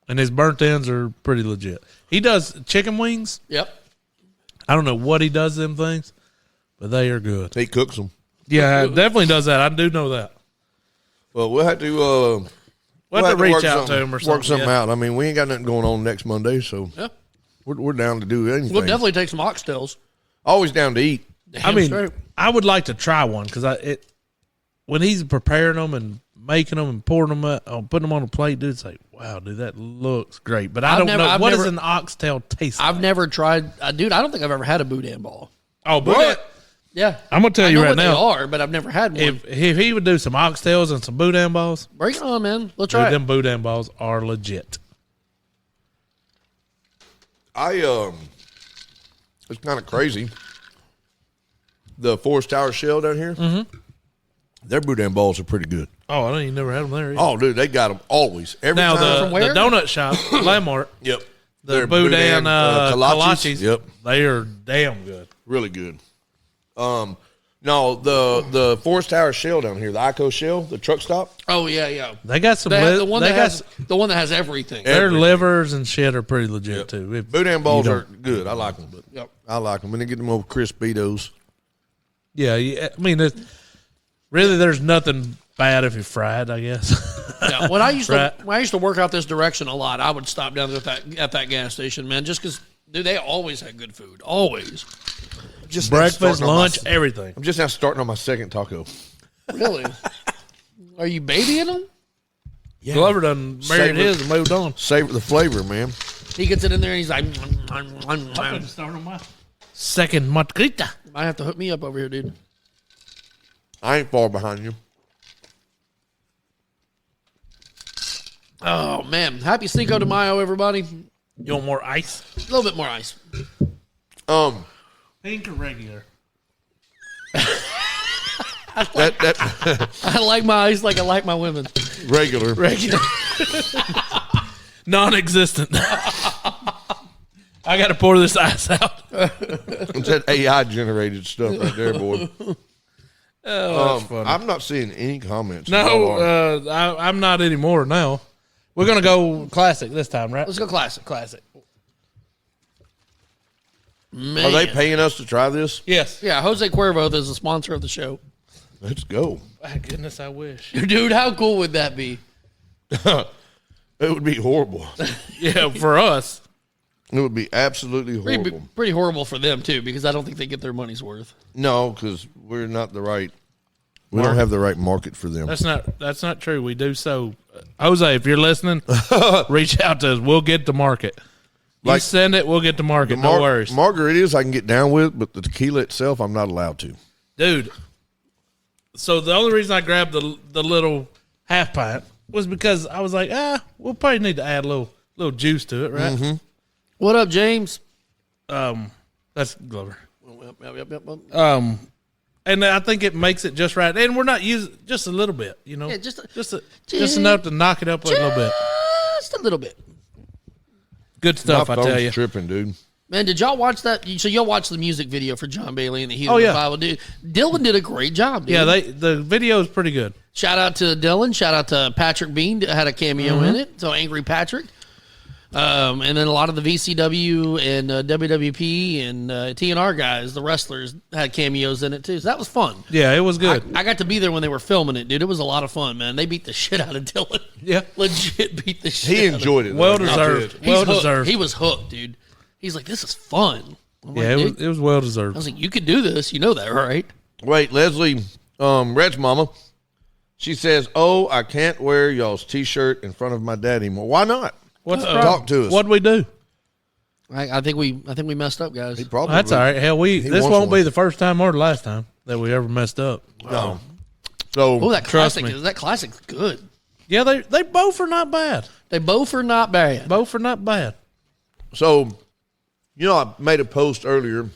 And his burnt ends are pretty legit. He does chicken wings. Yep. I don't know what he does to them things, but they are good. He cooks them. Yeah, definitely does that. I do know that. Well, we'll have to. We'll have to reach work out to something- him or something. Work something yeah. out. I mean, we ain't got nothing going on next Monday, so Yeah. we're down to do anything. We'll definitely take some oxtails. Always down to eat. I Damn mean, straight. I would like to try one because when he's preparing them and making them and pouring them up, putting them on a plate, dude, it's like, wow, dude, that looks great. But I don't know what does an oxtail taste like. I've never tried, dude. I don't think I've ever had a boudin ball. Oh, but What? Yeah, I'm gonna tell I you know right what now. they are, but I've never had one. If he would do some oxtails and some boudin balls, Bring it on, man. Let's dude, try it. them boudin balls are legit. It's kind of crazy. The Forest Tower Shell down here, their boudin balls are pretty good. Oh, I know you never had them there. Either. Oh, dude, they got them always. Every now time. From where? the donut shop, Landmark, Yep. the Their boudin kolaches, Yep. they are damn good. Really good. No, the Forest Tower Shell down here, the ICO Shell, the truck stop. Oh yeah. They got some. They have li- the one they that got has the one that has everything. their everything. livers and shit are pretty legit too. If Boudin balls you are don't- good. I like them. But Yep. I like them. And they get them over crispitos. Yeah, I mean, there's nothing bad if you fried, I guess. Yeah, when I used to Right. when I used to work out this direction a lot, I would stop down at that gas station, man, just because dude, they always had good food, always. Just now Breakfast, starting on my- lunch, everything. I'm just now starting on my second taco. Really? Are you babying them? Yeah. Glover done married Savor- his and moved on. Savor the flavor, man. He gets it in there and he's like, Start on my second margarita. might have to hook me up over here, dude. I ain't far behind you. Oh man, happy Cinco de Mayo, everybody. You want more ice? A little bit more ice. Pink or regular? That I like my ice like I like my women. regular. Non-existent. I got to pour this ice out. It's that AI generated stuff right there, boy. That's funny. I'm not seeing any comments. No, I'm not anymore now. We're going to go classic this time, right? Let's go classic. Man. Are they paying us to try this? Yes. Yeah, Jose Cuervo is the sponsor of the show. Let's go. My goodness, I wish. Dude, how cool would that be? It would be horrible. Yeah, for us. It would be absolutely horrible. Pretty horrible for them too, because I don't think they get their money's worth. No, because we're not the right. We don't have the right market for them. That's not true. We do so. Jose, if you're listening, reach out to us. We'll get to market. You Like- send it, we'll get to market. No worries. Margaritas I can get down with, but the tequila itself, I'm not allowed to. Dude, so the only reason I grabbed the little half pint was because I was like, we'll probably need to add a little juice to it, right? Mm-hmm. What up, James? That's Glover. Yep. And I think it makes it just right. And we're not using just a little bit, you know? Yeah, just enough to knock it up a little bit. Just a little bit. Good stuff, My I tell phone's you. tripping, dude. Man, did y'all watch that? So y'all watched the music video for John Bailey and the Heat Oh, of the yeah. Bible, dude. Dylan did a great job, dude. Yeah, the video is pretty good. Shout out to Dylan. Shout out to Patrick Bean that had a cameo Mm-hmm. in it. So Angry Patrick. And then a lot of the VCW and WWP and TNR guys, the wrestlers, had cameos in it too. So that was fun. Yeah, it was good. I got to be there when they were filming it, dude. It was a lot of fun, man. They beat the shit out of Dylan. Yeah. Legit beat the shit He out of enjoyed it. Well though. deserved. He's Well hooked. deserved. He was hooked, dude. He's like, this is fun. I'm Yeah, like, "Dude." it was well I deserved. was like, you could do this. You know that, right? Wait, Leslie, Red's mama, she says, "Oh, I can't wear y'all's T-shirt in front of my dad anymore. Why not? What's the Talk problem? to us. What'd we do? I think we messed up, guys. He probably That's all right. Hell, this wants won't one. be the first time or the last time that we ever messed up. No. So Oh, that Trust classic me. is that classic's good. Yeah, they both are not bad. They both are not bad. Both are not bad. So, I made a post earlier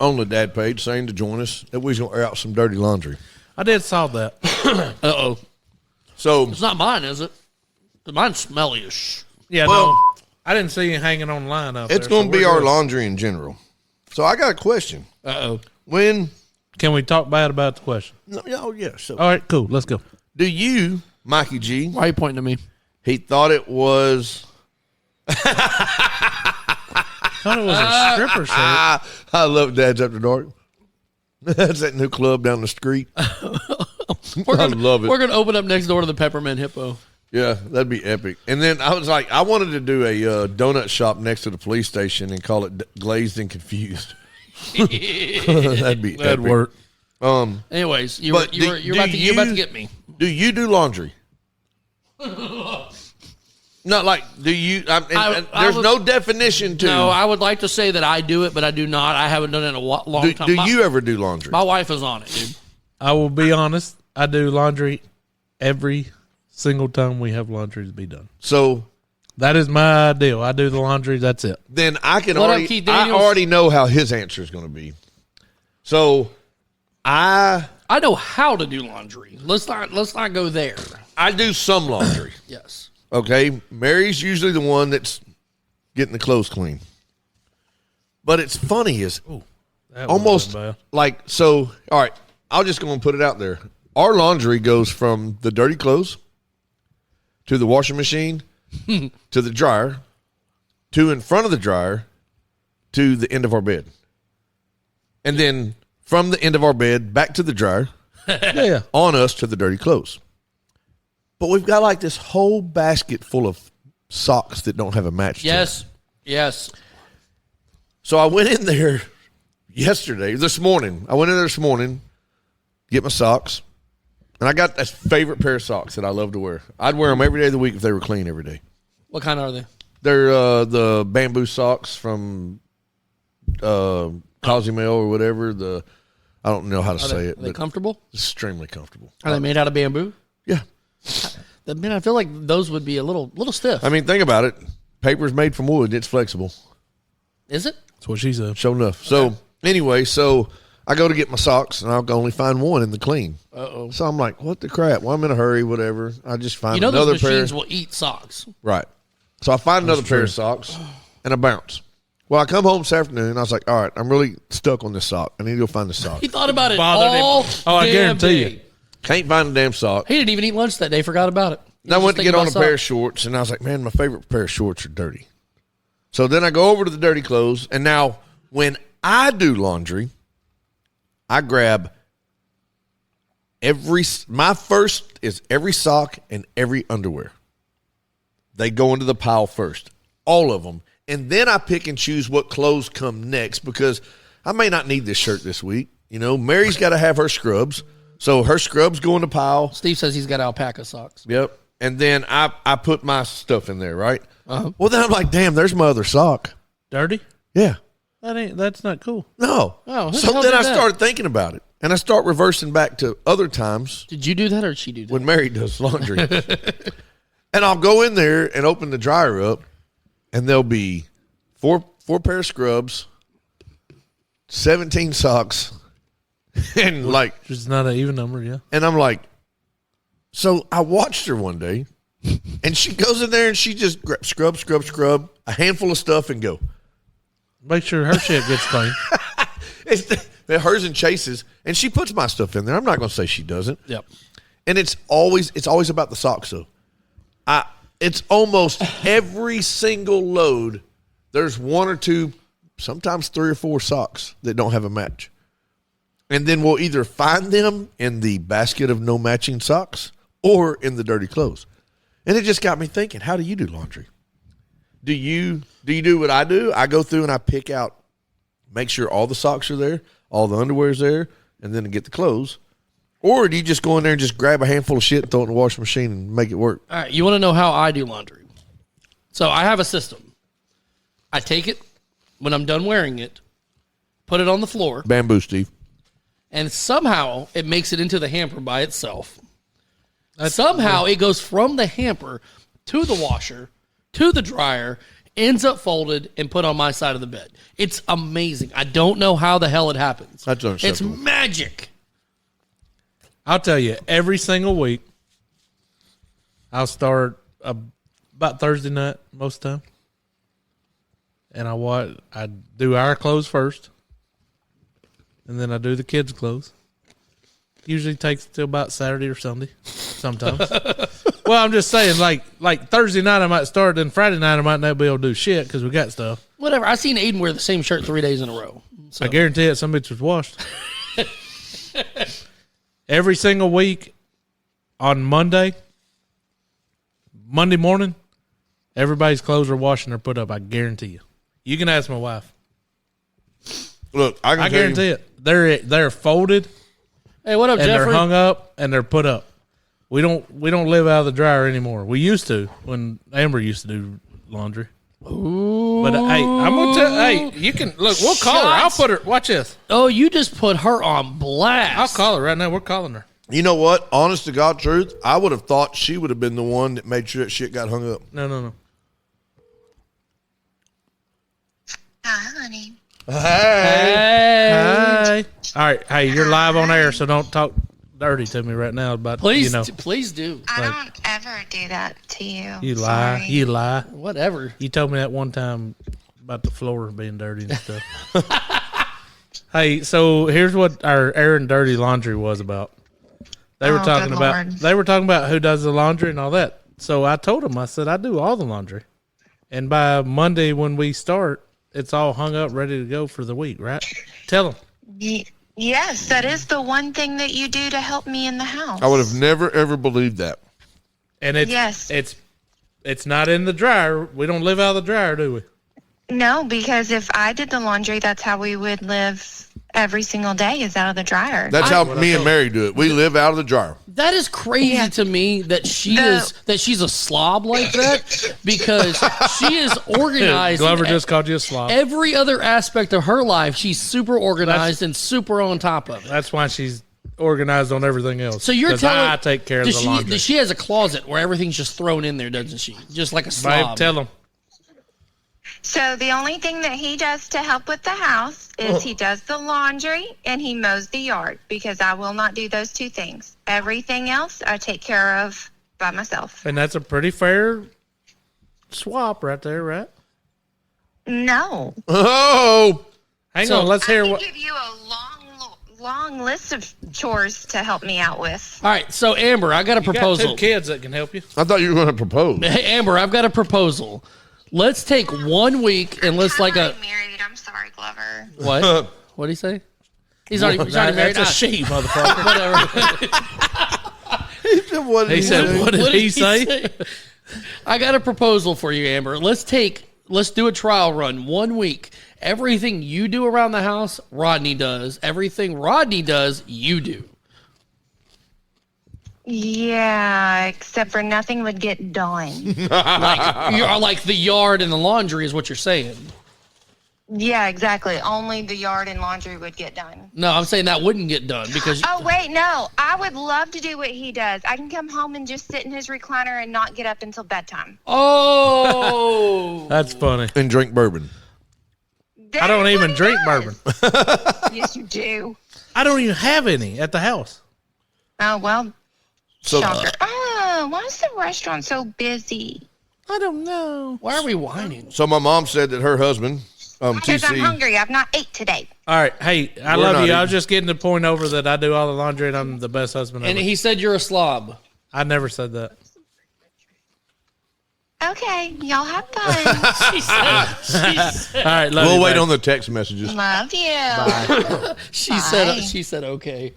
on the dad page saying to join us that we was gonna air out some dirty laundry. I did saw that. Uh-oh. So It's not mine, is it? Mine's smelly-ish. Yeah, Well, no, I didn't see you hanging on the line out it's there. going to be our laundry in general. So I got a question. Uh-oh. When? Can we talk bad about the question? No, oh yeah. So All right, cool. Let's go. do you, Mikey G? Why are you pointing at me? He thought it was. Thought it was a stripper shirt. I love Dad's After Dark. That's that new club down the street. I love it. We're gonna open up next door to the Peppermint Hippo. Yeah, that'd be epic. And then I was like, I wanted to do a donut shop next to the police station and call it Glazed and Confused. That'd be That'd epic. work. Anyways, you're about to get me. Do you do laundry? Not like, do you? I there's would- no definition to. No, I would like to say that I do it, but I do not. I haven't done it in a long do time. do you ever do laundry? My wife is on it, dude. I will be honest. I do laundry every single time we have laundry to be done. So That is my deal. I do the laundry. That's it. then I can What up, already. Keith I Daniels? already know how his answer is going to be. So I know how to do laundry. Let's not go there. do some laundry. Yes. Okay, Mary's usually the one that's getting the clothes clean. But it's funny is That almost wasn't bad. like so. All right, I'll just go and put it out there. Our laundry goes from the dirty clothes to the washing machine to the dryer to in front of the dryer to the end of our bed, and then from the end of our bed back to the dryer Yeah. on us to the dirty clothes. But we've got like this whole basket full of socks that don't have a match to them. Yes. Yes. So I went in there this morning. I went in there this morning, get my socks, and I got a favorite pair of socks that I love to wear. I'd wear them every day of the week if they were clean every day. What kind are they? They're the bamboo socks from Cozumel or whatever. I don't know how to say it, Are they but comfortable? extremely comfortable. Are they made out of bamboo? Yeah. Man, I feel like those would be a little stiff. I mean, think about it. Paper's made from wood. It's flexible. Is it? That's what she said. Sure enough. So anyway, I go to get my socks, and I'll only find one in the clean. Uh-oh. So I'm like, what the crap? Well, I'm in a hurry, whatever. I just find You know another those pair. machines will eat socks. Right. So I find another pair of socks, and I bounce. Well, I come home this afternoon, and I was like, all right, I'm really stuck on this sock. I need to go find the sock. He thought about it Bothered him. all Oh, I damn guarantee day. you. Can't find the damn sock. He didn't even eat lunch that day. Forgot about it. He And I was went just to get on a thinking pair about of shorts, and I was like, man, my favorite pair of shorts are dirty. So then I go over to the dirty clothes, and now when I do laundry, I grab my first is every sock and every underwear. They go into the pile first, all of them. And then I pick and choose what clothes come next because I may not need this shirt this week. You know, Mary's got to have her scrubs. So her scrubs go in the pile. Steve says he's got alpaca socks. Yep. And then I put my stuff in there, right? Well, then I'm like, damn, there's my other sock. Dirty? Yeah. That's not cool. No. Oh, who the so hell then did I that? started thinking about it. And I start reversing back to other times Did you do that or did she do that? when Mary does laundry. And I'll go in there and open the dryer up, and there'll be four pair of scrubs, 17 socks, and like, It's not an even number, yeah. and I'm like, so I watched her one day, and she goes in there and she just scrub, a handful of stuff and go. Make sure her shit gets clean. It's hers and Chase's, and she puts my stuff in there. I'm not going to say she doesn't. Yep. And it's always about the socks, though. It's almost every single load. There's one or two, sometimes 3 or 4 socks that don't have a match. And then we'll either find them in the basket of no matching socks or in the dirty clothes. And it just got me thinking, how do you do laundry? Do you do what I do? I go through and I pick out, make sure all the socks are there, all the underwear's there, and then I get the clothes. Or do you just go in there and just grab a handful of shit and throw it in the washing machine and make it work? All right, you want to know how I do laundry? So I have a system. I take it when I'm done wearing it, put it on the floor, Bamboo, Steve. and somehow it makes it into the hamper by itself. Somehow it goes from the hamper to the washer, to the dryer, ends up folded and put on my side of the bed. It's amazing. I don't know how the hell it happens. That's It's unacceptable. magic. I'll tell you, every single week, I'll start about Thursday night most of the time. And I do our clothes first. And then I do the kids' clothes. Usually takes till about Saturday or Sunday sometimes. Well, I'm just saying, like Thursday night I might start, then Friday night I might not be able to do shit because we got stuff. Whatever. I seen Aiden wear the same shirt 3 days in a row. So I guarantee it, some bitch was washed. Every single week on Monday morning, everybody's clothes are washed and they're put up. I guarantee you. You can ask my wife. Look, I I guarantee it. They're folded hey, what up, and Jeffrey? they're hung up and they're put up. We don't live out of the dryer anymore. We used to when Amber used to do laundry. Ooh. But hey, I'm gonna tell. Hey, you can look. We'll call her. I'll put her. Watch this. Oh, you just put her on blast. I'll call her right now. We're calling her. You know what? Honest to God truth, I would have thought she would have been the one that made sure that shit got hung up. No. Hi, honey. Hey. Hi. All right. Hey, you're live on air, so don't talk dirty to me right now about Please, you know. please do. I Like- don't ever do that to you. You lie. Sorry. You lie. Whatever. You told me that one time about the floor being dirty and stuff. Hey, so here's what our air and dirty laundry was about. They were Oh, talking good about Lord. they were talking about who does the laundry and all that. So I told them, I said, I do all the laundry. And by Monday when we start, it's all hung up, ready to go for the week, right? Tell them. Yes, that is the one thing that you do to help me in the house. I would have never, ever believed that. And it's Yes. it's not in the dryer. We don't live out of the dryer, do we? No, because if I did the laundry, that's how we would live every single day, is out of the dryer. That's how me and Mary do it. We live out of the dryer. That is crazy Yeah. to me that she's a slob like that because she is organized. Glover in just called you a slob. every other aspect of her life. She's super organized and super on top of it. That's why she's organized on everything else. So you're 'Cause telling I take care of the laundry. She has a closet where everything's just thrown in there, doesn't she? Just like a Babe, slob. tell them. So the only thing that he does to help with the house is he does the laundry and he mows the yard, because I will not do those two things. Everything else I take care of by myself. And that's a pretty fair swap right there, right? No. Oh, Hang So- on, let's hear I what. can give you a long list of chores to help me out with. All right, so Amber, I got a You got proposal. two kids that can help you. I thought you were going to propose. Hey, Amber, I've got a proposal. Let's take 1 week and let's like I'm married. I'm sorry, Glover. what? What did he say? He's already married. That's a she, motherfucker. Whatever. What did He said, "What did he say?" I got a proposal for you, Amber. Let's do a trial run 1 week. Everything you do around the house, Rodney does. Everything Rodney does, you do. Yeah, except for nothing would get done. Like the yard and the laundry is what you're saying. Yeah, exactly. Only the yard and laundry would get done. No, I'm saying that wouldn't get done because. Oh, wait, no. I would love to do what he does. I can come home and just sit in his recliner and not get up until bedtime. Oh, That's funny. And drink bourbon. I don't That's even what he drink does. bourbon. Yes, you do. I don't even have any at the house. Oh, well, So shocker. Oh, why is the restaurant so busy? I don't know. why are we whining? So my mom said that her husband, Because I'm TC, hungry. I've not ate today. All right. Hey, I We're love not you. I was eating. just getting the point over that I do all the laundry and I'm the best husband And ever. he said you're a slob. I never said that. Okay, y'all have fun. She said. All right. Love we'll you, wait babe. on the text messages. Love you. She Bye. said okay.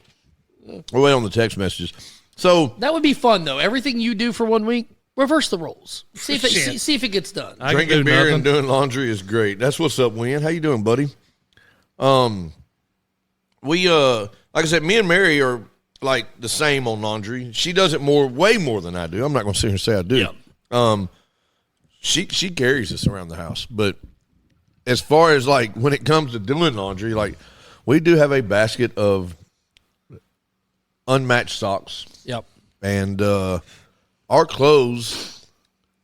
We'll wait on the text messages. So That would be fun though. Everything you do for 1 week, reverse the roles. See if Shit. see if it gets done. I can drinking do beer nothing. and doing laundry is great. That's what's up, Win. How you doing, buddy? We like I said, me and Mary are like the same on laundry. She does it way more than I do. I'm not going to sit here and say I do. Yep. She carries us around the house, but as far as like when it comes to doing laundry, like we do have a basket of unmatched socks, Yep. and our clothes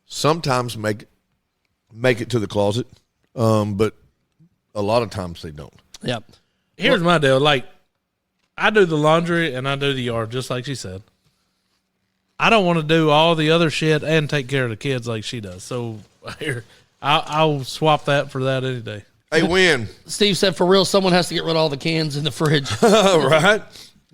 sometimes make it to the closet, but a lot of times they don't. Yep. Here's my deal. Like, I do the laundry and I do the yard, just like she said. I don't want to do all the other shit and take care of the kids like she does. So here, I'll swap that for that any day. Hey, Win, Steve said, for real, someone has to get rid of all the cans in the fridge. right?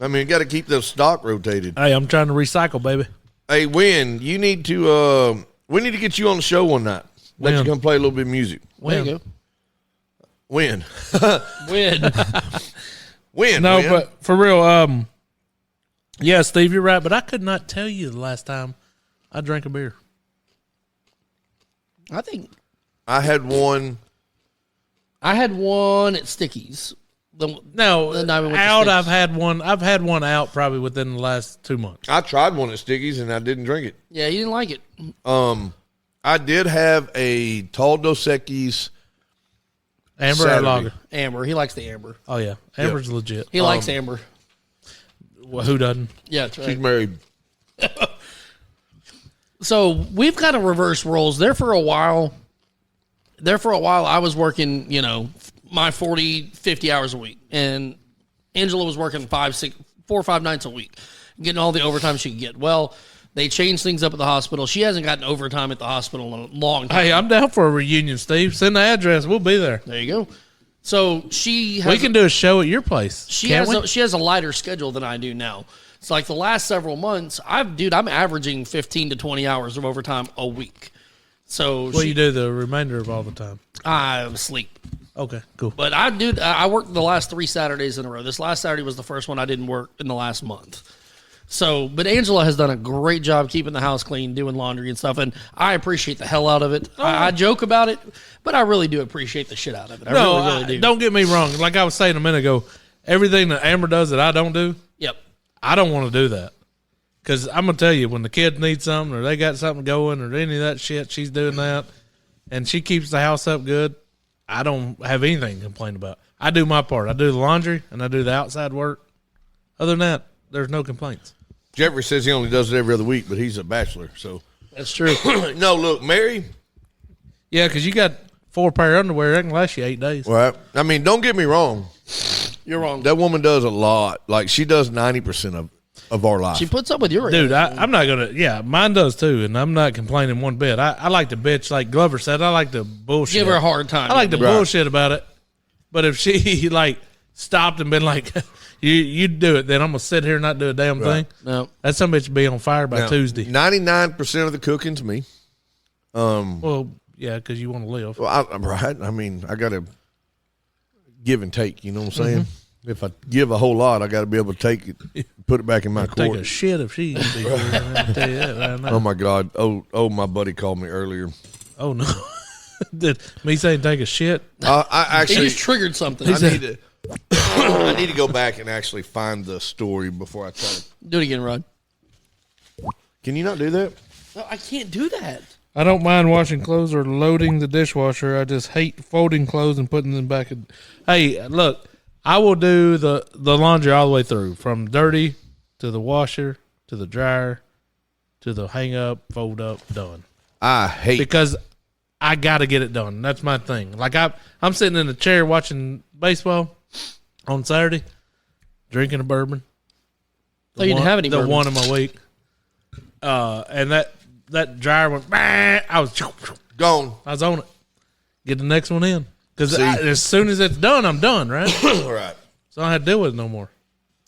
I mean, you got to keep the stock rotated. Hey, I'm trying to recycle, baby. Hey, Win, you need to. We need to get you on the show one night. Let When? you come play a little bit of music. There you go. Win, Win. win. No, Win. but for real, yeah, Steve, you're right. But I could not tell you the last time I drank a beer. I think I had one. I had one at Sticky's. No, The night we went to out. Sticks. I've had one out probably within the last 2 months. I tried one at Sticky's and I didn't drink it. Yeah, you didn't like it. I did have a Tall Dos Equis. Amber or Saturday. lager? Amber. He likes the amber. Oh yeah, Amber's legit. He likes amber. Well, who doesn't? Yeah, that's She's right. married. So we've got to reverse roles. There for a while, I was working, my 40, 50 hours a week. And Angela was working 4 or 5 nights a week, getting all the overtime she could get. Well, they changed things up at the hospital. She hasn't gotten overtime at the hospital in a long time. Hey, I'm down for a reunion, Steve. Send the address. We'll be there. There you go. So she has We can do a show at your place. She can't has we? she has a lighter schedule than I do now. It's like the last several months, I'm averaging 15 to 20 hours of overtime a week. So What do you do the remainder of all the time? I sleep. Okay, cool. But I worked the last 3 Saturdays in a row. This last Saturday was the first one I didn't work in the last month. So, but Angela has done a great job keeping the house clean, doing laundry and stuff, and I appreciate the hell out of it. I joke about it, but I really do appreciate the shit out of it. I really do. Don't get me wrong. Like I was saying a minute ago, everything that Amber does that I don't do, Yep. I don't want to do that. Because I'm going to tell you, when the kids need something or they got something going or any of that shit, she's doing that. And she keeps the house up good. I don't have anything to complain about. I do my part. I do the laundry and I do the outside work. Other than that, there's no complaints. Jeffrey says he only does it every other week, but he's a bachelor. So That's true. no, look, Mary. Yeah, because you got 4 pair of underwear. That can last you 8 days. Well, I mean, don't get me wrong. You're wrong. That woman does a lot. Like she does 90% of our life. She puts up with your Dude, I'm not going to. Yeah, mine does too. And I'm not complaining one bit. I like to bitch, like Glover said. I like to bullshit. give her a hard time. I like to Right. bullshit about it. But if she like stopped and been like, you do it, then I'm going to sit here and not do a damn thing. No. That some bitch be on fire by Now, Tuesday. 99% of the cooking's me. Well, yeah, because you want to live. Well, I'm right. I mean, I got to give and take. You know what I'm saying? If I give a whole lot, I got to be able to take it, put it back in my Take court. a shit if she. I'll tell you that right now. Oh my God! Oh, my buddy called me earlier. Oh no! Did me saying take a shit? I He actually just triggered something. I need to go back and actually find the story before I tell it. Do it again, Rod. Can you not do that? No, I can't do that. I don't mind washing clothes or loading the dishwasher. I just hate folding clothes and putting them back in. Hey, look, I will do the laundry all the way through, from dirty to the washer to the dryer to the hang up, fold up, done. I hate Because I got to get it done. That's my thing. Like I'm sitting in a chair watching baseball on Saturday, drinking a bourbon. Oh, you didn't have any The bourbon. one of my week. And that dryer went, bah, I was gone. on it. Get the next one in. Because See? as soon as it's done, I'm done, right? All right. So I don't have to deal with it no more.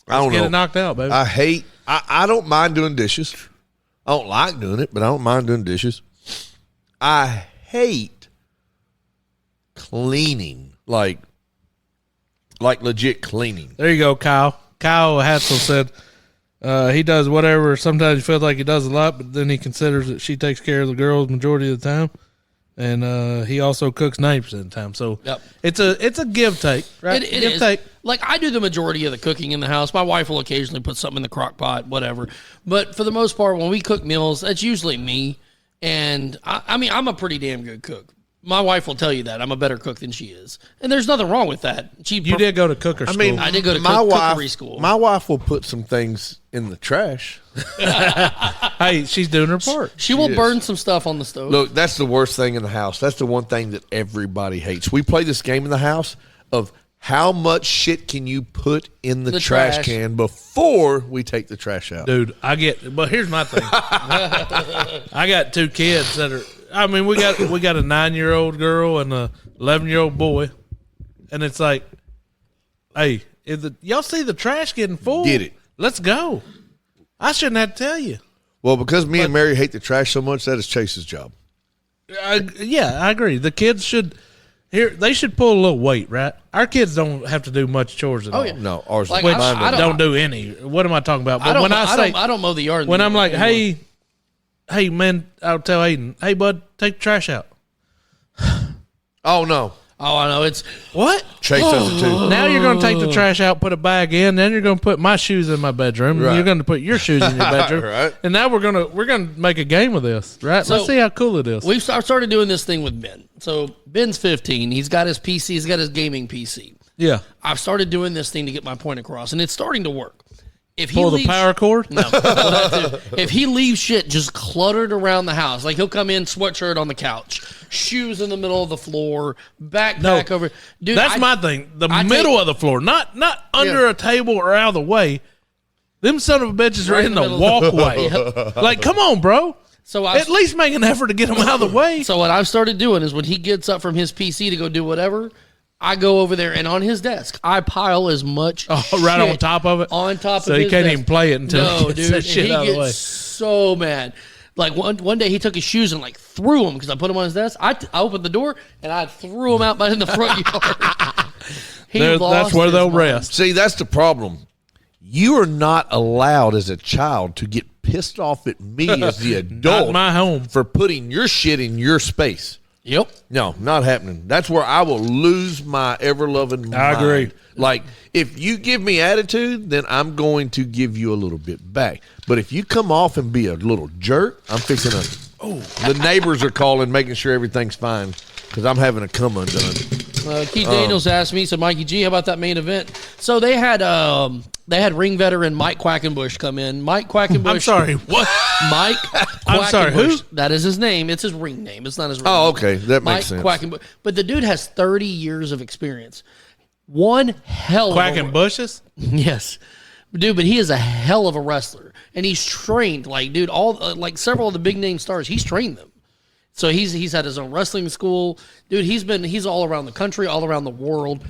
I don't Get know. it knocked out, baby. I don't mind doing dishes. I don't like doing it, but I don't mind doing dishes. I hate cleaning, like legit cleaning. There you go, Kyle. Kyle Hatzel said he does whatever. Sometimes he feels like he does a lot, but then he considers that she takes care of the girls majority of the time. And he also cooks 90% of the time. So Yep. it's a give take, right? It give is. take. Like, I do the majority of the cooking in the house. My wife will occasionally put something in the crock pot, whatever. But for the most part, when we cook meals, that's usually me. And I mean, I'm a pretty damn good cook. My wife will tell you that. I'm a better cook than she is. And there's nothing wrong with that. You did go to cooker school. I did go to my wife, cookery school. My wife will put some things in the trash. Hey, she's doing her part. She will is. burn some stuff on the stove. Look, that's the worst thing in the house. That's the one thing that everybody hates. We play this game in the house of how much shit can you put in the trash trash. can before we take the trash out. Dude, but here's my thing. I got two kids that are, I mean, we got a 9-year-old girl and a 11-year-old boy. And it's like, hey, y'all see the trash getting full? Get it. Let's go. I shouldn't have to tell you. Well, because me and Mary hate the trash so much, that is Chase's job. Yeah, I agree. The kids should pull a little weight, right? Our kids don't have to do much chores at all. yeah. No, ours Like, mine I don't. Don't do any. What am I talking about? But when I don't mow the yard. when I'm like, anymore. hey, man, I'll tell Aiden, hey, bud, take the trash out. Oh, no. Oh, I know. It's What? Chase does it too. Now you're going to take the trash out, put a bag in, then you're going to put my shoes in my bedroom, and Right. you're going to put your shoes in your bedroom, Right. And now we're gonna make a game of this, right? So, Let's see how cool it is. I started doing this thing with Ben. So Ben's 15. He's got his PC. He's got his gaming PC. Yeah, I've started doing this thing to get my point across, and it's starting to work. If he pull the leaves, power cord. no, well, that too. If he leaves shit just cluttered around the house, like he'll come in sweatshirt on the couch, shoes in the middle of the floor, backpack over. Dude, That's my thing. The I middle take- of the floor, not under a table or out of the way. Them son of a bitches are Right in in the the middle of walkway. Like, come on, bro. So At least make an effort to get them out of the way. So what I've started doing is when he gets up from his PC to go do whatever, I go over there and on his desk I pile as much Right shit on top of it. on top So of he his can't desk. even play it until he no, gets dude, that shit and he out of the way. gets so mad. Like one day he took his shoes and like threw them because I put them on his desk. I opened the door and I threw them out in the front yard. That's where they'll rest. See, that's the problem. You are not allowed as a child to get pissed off at me as the Not adult in my home. for putting your shit in your space. Yep. No, not happening. That's where I will lose my ever-loving mind. I agree. Like, if you give me attitude, then I'm going to give you a little bit back. But if you come off and be a little jerk, I'm fixing the neighbors are calling, making sure everything's fine because I'm having a come undone. Keith Daniels asked me, so Mikey G, how about that main event? So they had ring veteran Mike Quackenbush come in. Mike Quackenbush. I'm sorry, what? Mike I'm sorry, who? Quackenbush. That is his name. It's his ring name. It's not his real Oh, name. okay. That Mike makes sense. Quackenbush. But the dude has 30 years of experience. One hell of Quacking bushes? Yes. Dude, but he is a hell of a wrestler. And he's trained, like, dude, like several of the big name stars, he's trained them. So he's had his own wrestling school. Dude, he's all around the country, all around the world.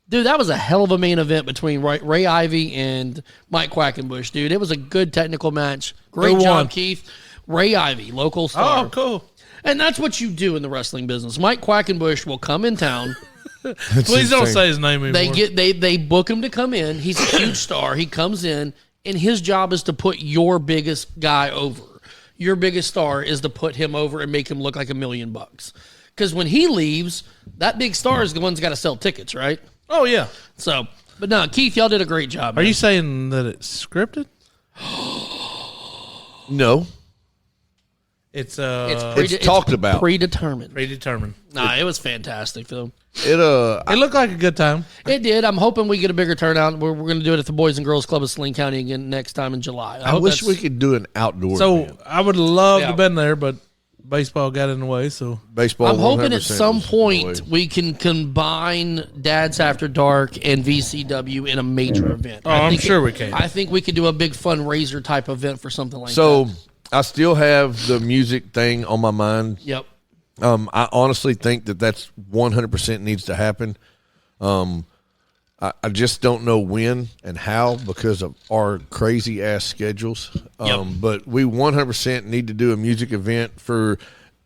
Dude, that was a hell of a main event between Ray Ivy and Mike Quackenbush, dude. It was a good technical match. Great Who job, won? Keith. Ray Ivy, local star. Oh, cool. And that's what you do in the wrestling business. Mike Quackenbush will come in town. Please don't say his name anymore. They book him to come in. He's a huge star. He comes in, and his job is to put your biggest guy over. Your biggest star is to put him over and make him look like $1 million. Because when he leaves, that big star is the one's got to sell tickets, right? Oh, yeah. So, but no, Keith, y'all did a great job. Are man. you saying that it's scripted? No, It's talked about. predetermined. predetermined. Nah, it was fantastic, though. It It looked like a good time. It did. I'm hoping we get a bigger turnout. We're going to do it at the Boys and Girls Club of Saline County again next time in July. I hope wish that's- we could do an outdoor. So event. I would love to Yeah. have been there, but baseball got in the way. So Baseball. I'm hoping at 100% some was point the way. we can combine Dads After Dark and VCW in a major event. Oh, I'm sure we can. I think we could do a big fundraiser type event for something like So that. I still have the music thing on my mind. Yep. I honestly think that's 100% needs to happen. I just don't know when and how because of our crazy ass schedules. But we 100% need to do a music event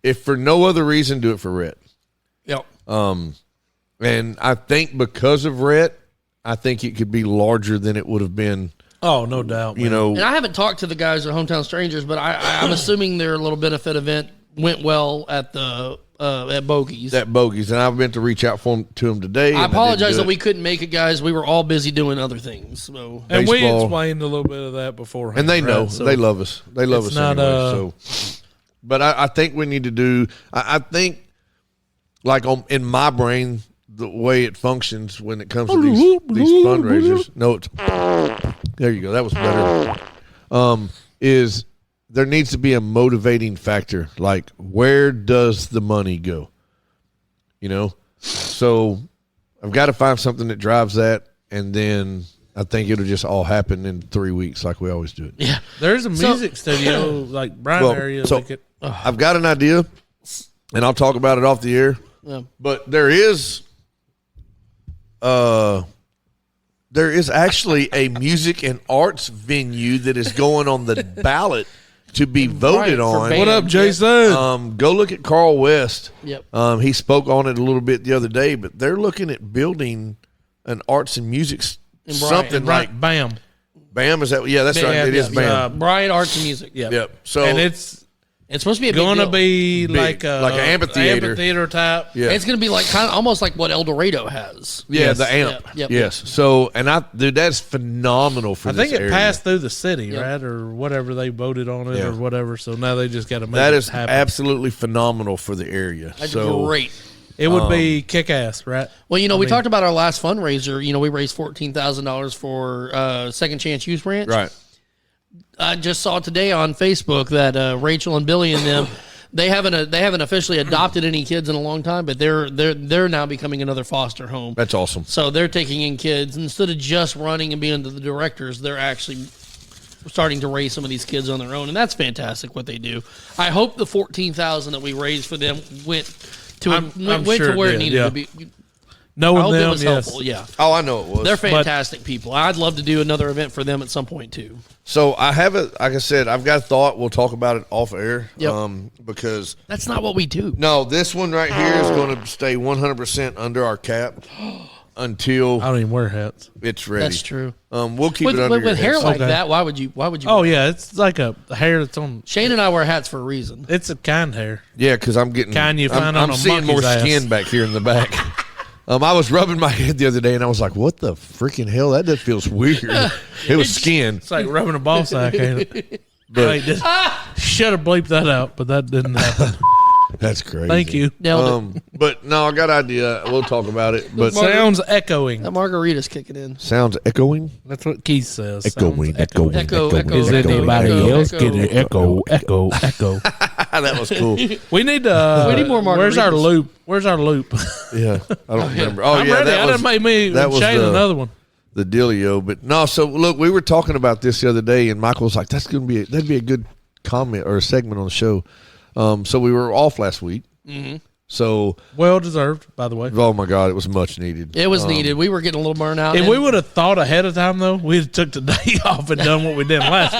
if for no other reason, do it for Rhett. Yep. And I think because of Rhett, I think it could be larger than it would have been. oh, no doubt. You man. know, And I haven't talked to the guys at Hometown Strangers, but I'm assuming their little benefit event went well at the at Bogies. that bogeys, and I've meant to reach out to him today. I and apologize didn't do that it. we couldn't make it, guys. We were all busy doing other things. So And we baseball. explained a little bit of that before. And they know. So they love us. They love it's us not, anyway. So, but I think we need to do. I think, like in my brain, the way it functions when it comes to these fundraisers. No, it's there. You go. That was better. Is there needs to be a motivating factor? Like, where does the money go? You know, so I've got to find something that drives that, and then I think it'll just all happen in 3 weeks, like we always do it. yeah, There's a music studio like Brian area. so that could, I've got an idea, and I'll talk about it off the air. yeah. But there is actually a music and arts venue that is going on the ballot to be voted Right, for on. band. what up, Jason? Go look at Carl West. Yep. He spoke on it a little bit the other day, but they're looking at building an arts and music In Bryant. something like right, bam. BAM. Is that? Yeah, that's right. Bam, It is yeah, BAM. Brian Arts and Music. Yeah. Yep. So And it's It's supposed to be a big going to deal. be Big, like an amphitheater. amphitheater type. yeah. It's going to be like kind of almost like what El Dorado has. Yeah, Yes. the amp. Yep, yep. Yes. So, and dude, that's phenomenal for I think this it area. passed through the city, Yeah. right, or whatever they voted on it, Yeah. or whatever. So now they just got to make That it is happen. absolutely phenomenal for the area. That's so, great. It would be kick ass, right? Well, we I mean- talked about our last fundraiser. We raised $14,000 for Second Chance Youth Ranch. Right. I just saw today on Facebook that Rachel and Billy and them they haven't officially adopted any kids in a long time, but they're now becoming another foster home. That's awesome. So they're taking in kids instead of just running and being the directors. They're actually starting to raise some of these kids on their own, and that's fantastic what they do. I hope the $14,000 that we raised for them went to I'm sure to where it it did, needed yeah. to be. I Knowing hope them, it was yes. helpful. Yeah, Oh, I know it was. they're fantastic people. I'd love to do another event for them at some point too. So I have it. Like I said, I've got a thought. We'll talk about it off air. Yep. Because That's not what we do. no, this one right here is going to stay 100% under our cap until I don't even wear hats. it's ready. That's true. We'll keep With, it under with your hair head. like Okay. that, why would you? Oh yeah, it's like a hair that's on. Shane and I wear hats for a reason. It's a kind hair. Yeah, because I'm getting. Kind you find I'm on a seeing more monkey's ass. skin back here in the back. I was rubbing my head the other day, and I was like, "What the freaking hell? That just feels weird." It was skin. It's like rubbing a ball sack, ain't it? But Wait, should have bleeped that out, but that didn't happen. that's crazy. Thank you. Nailed it. But no, I got an idea. We'll talk about it. But Sounds echoing. That margarita's kicking in. sounds echoing. That's what Keith says. Echoing, Sounds echoing, Echo, echoing. echo, Is echo, anybody echo, else echo. getting echo? That was cool. We need to. We need more Where's our margaritas. loop? Where's our loop? Yeah, I don't remember. Oh I'm yeah, ready. that I was done made me that was Shane the- another one. the dealio. But no, so look, we were talking about this the other day, and Michael was like, "That's gonna be that'd be a good comment or a segment on the show." So we were off last week. Mm-hmm. So Well deserved, by the way. oh my god, it was much needed. It was needed. We were getting a little burnt out. If and we would have thought ahead of time, though, we'd have took the day off and done what we did last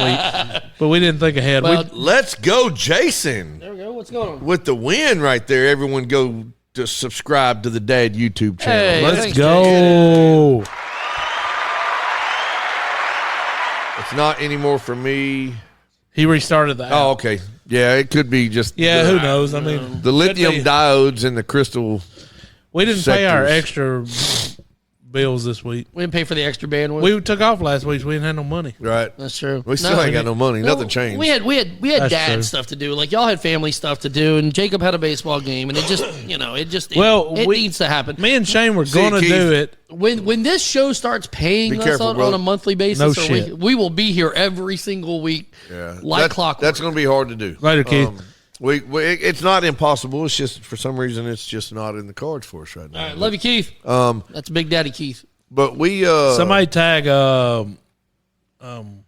week. But we didn't think ahead. Well, Let's go, Jason. there we go. What's going on? With the win right there, everyone go to subscribe to the Dad YouTube channel. Hey, Let's thanks, go. It's not anymore for me. He restarted the app. Oh, okay. Yeah, it could be just Yeah, the, who knows? I mean, the lithium could be. diodes and the crystal. We didn't pay our sectors. extra bills this week. We didn't pay for the extra bandwidth. We took off last week, so we didn't have no money. Right. That's true. We still ain't got no money. Nothing changed. We had That's dad true. stuff to do. Like y'all had family stuff to do, and Jacob had a baseball game, and it just it we- needs to happen. Me and Shane were See, going to Keith, do it. When this show starts paying Be us careful, on brother. a monthly basis, No or shit. we will be here every single week, like clockwork. That's going to be hard to do. Later, Keith. It's not impossible. It's just for some reason it's just not in the cards for us right now. All right, love you, Keith. That's Big Daddy Keith. But we Somebody tag Donald Trump.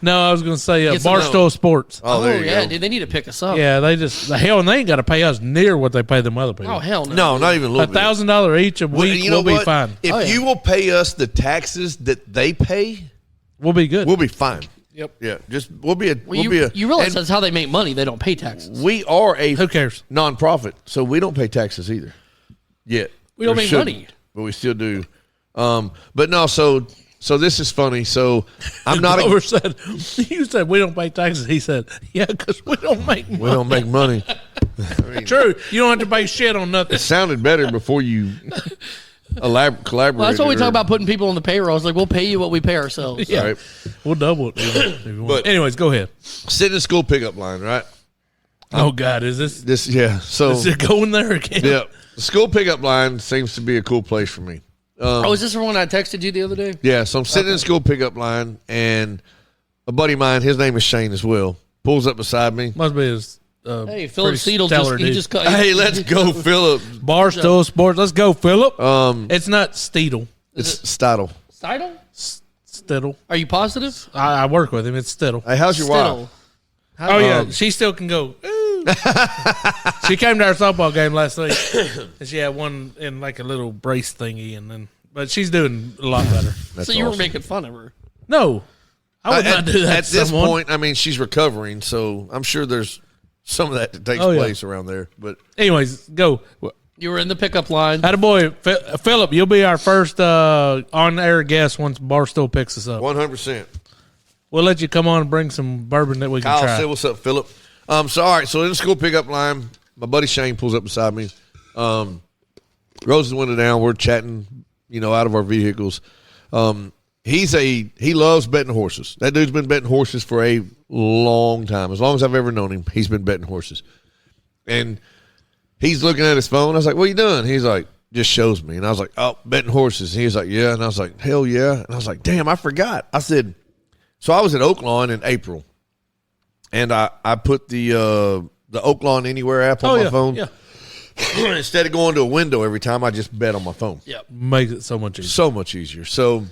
No, I was going to say Get some Barstool Sports. Oh, there you yeah, go. dude, they need to pick us up. Yeah, they just hell, and they ain't got to pay us near what they pay them other people. Oh hell no. No, not even a little bit. $1,000 each a week. Well, you know we'll be what? fine. If Oh, yeah. you will pay us the taxes that they pay, We'll be good. we'll be fine. Yep. Yeah, just we'll be a You realize and that's how they make money. They don't pay taxes. we are a Who cares? nonprofit, so we don't pay taxes either. Yet We don't Or make shouldn't, money. but we still do. But no, so this is funny. So I'm not. Glover said, you said we don't pay taxes. He said, yeah, because we don't make money. We don't make money. True. You don't have to pay shit on nothing. It sounded better before you collaborate. Well, that's what we talk about putting people on the payroll. It's like we'll pay you what we pay ourselves. Yeah. Right. We'll double it. If you want. But- Anyways, go ahead. Sitting in school pickup line, right? Oh, God. Is So it going there again? yeah, the school pickup line seems to be a cool place for me. Oh, is this the one I texted you the other day? Yeah, so I'm sitting in the school pickup line, and a buddy of mine, his name is Shane as well, pulls up beside me. Must be his. Hey, Philip pretty Seedle stellar he dude. just cut. Hey, let's go, Philip. Barstool Sports. Let's go, Philip. It's not Steedle. It's Stidle. Stidle? Stidle. Are you positive? I work with him. It's Stidle. Hey, how's your Stidle. wife? Oh, yeah. She still can go. Ooh. She came to our softball game last week, and she had one in like a little brace thingy, but she's doing a lot better. That's So you were awesome. making fun of her. No, I would not do that At to this someone. point, I mean, she's recovering, so I'm sure there's some of that takes Oh, yeah. place around there. But Anyways, go. You were in the pickup line. Attaboy, Philip, you'll be our first on-air guest once Barstool picks us up. 100%. We'll let you come on and bring some bourbon that we can Kyle, try. say what's up, Philip. So all right, so in the school pickup line, my buddy Shane pulls up beside me. Rolls the window down. We're chatting, out of our vehicles. He loves betting horses. That dude's been betting horses for a long time. As long as I've ever known him, he's been betting horses. And he's looking at his phone. I was like, "What are you doing?" He's like, "Just shows me." And I was like, "Oh, betting horses." And he was like, "Yeah." And I was like, "Hell yeah." And I was like, "Damn, I forgot." I said, so I was at Oaklawn in April. And I put the Oaklawn Anywhere app on my phone. Yeah. Instead of going to a window every time, I just bet on my phone. Makes it so much easier. So much easier. So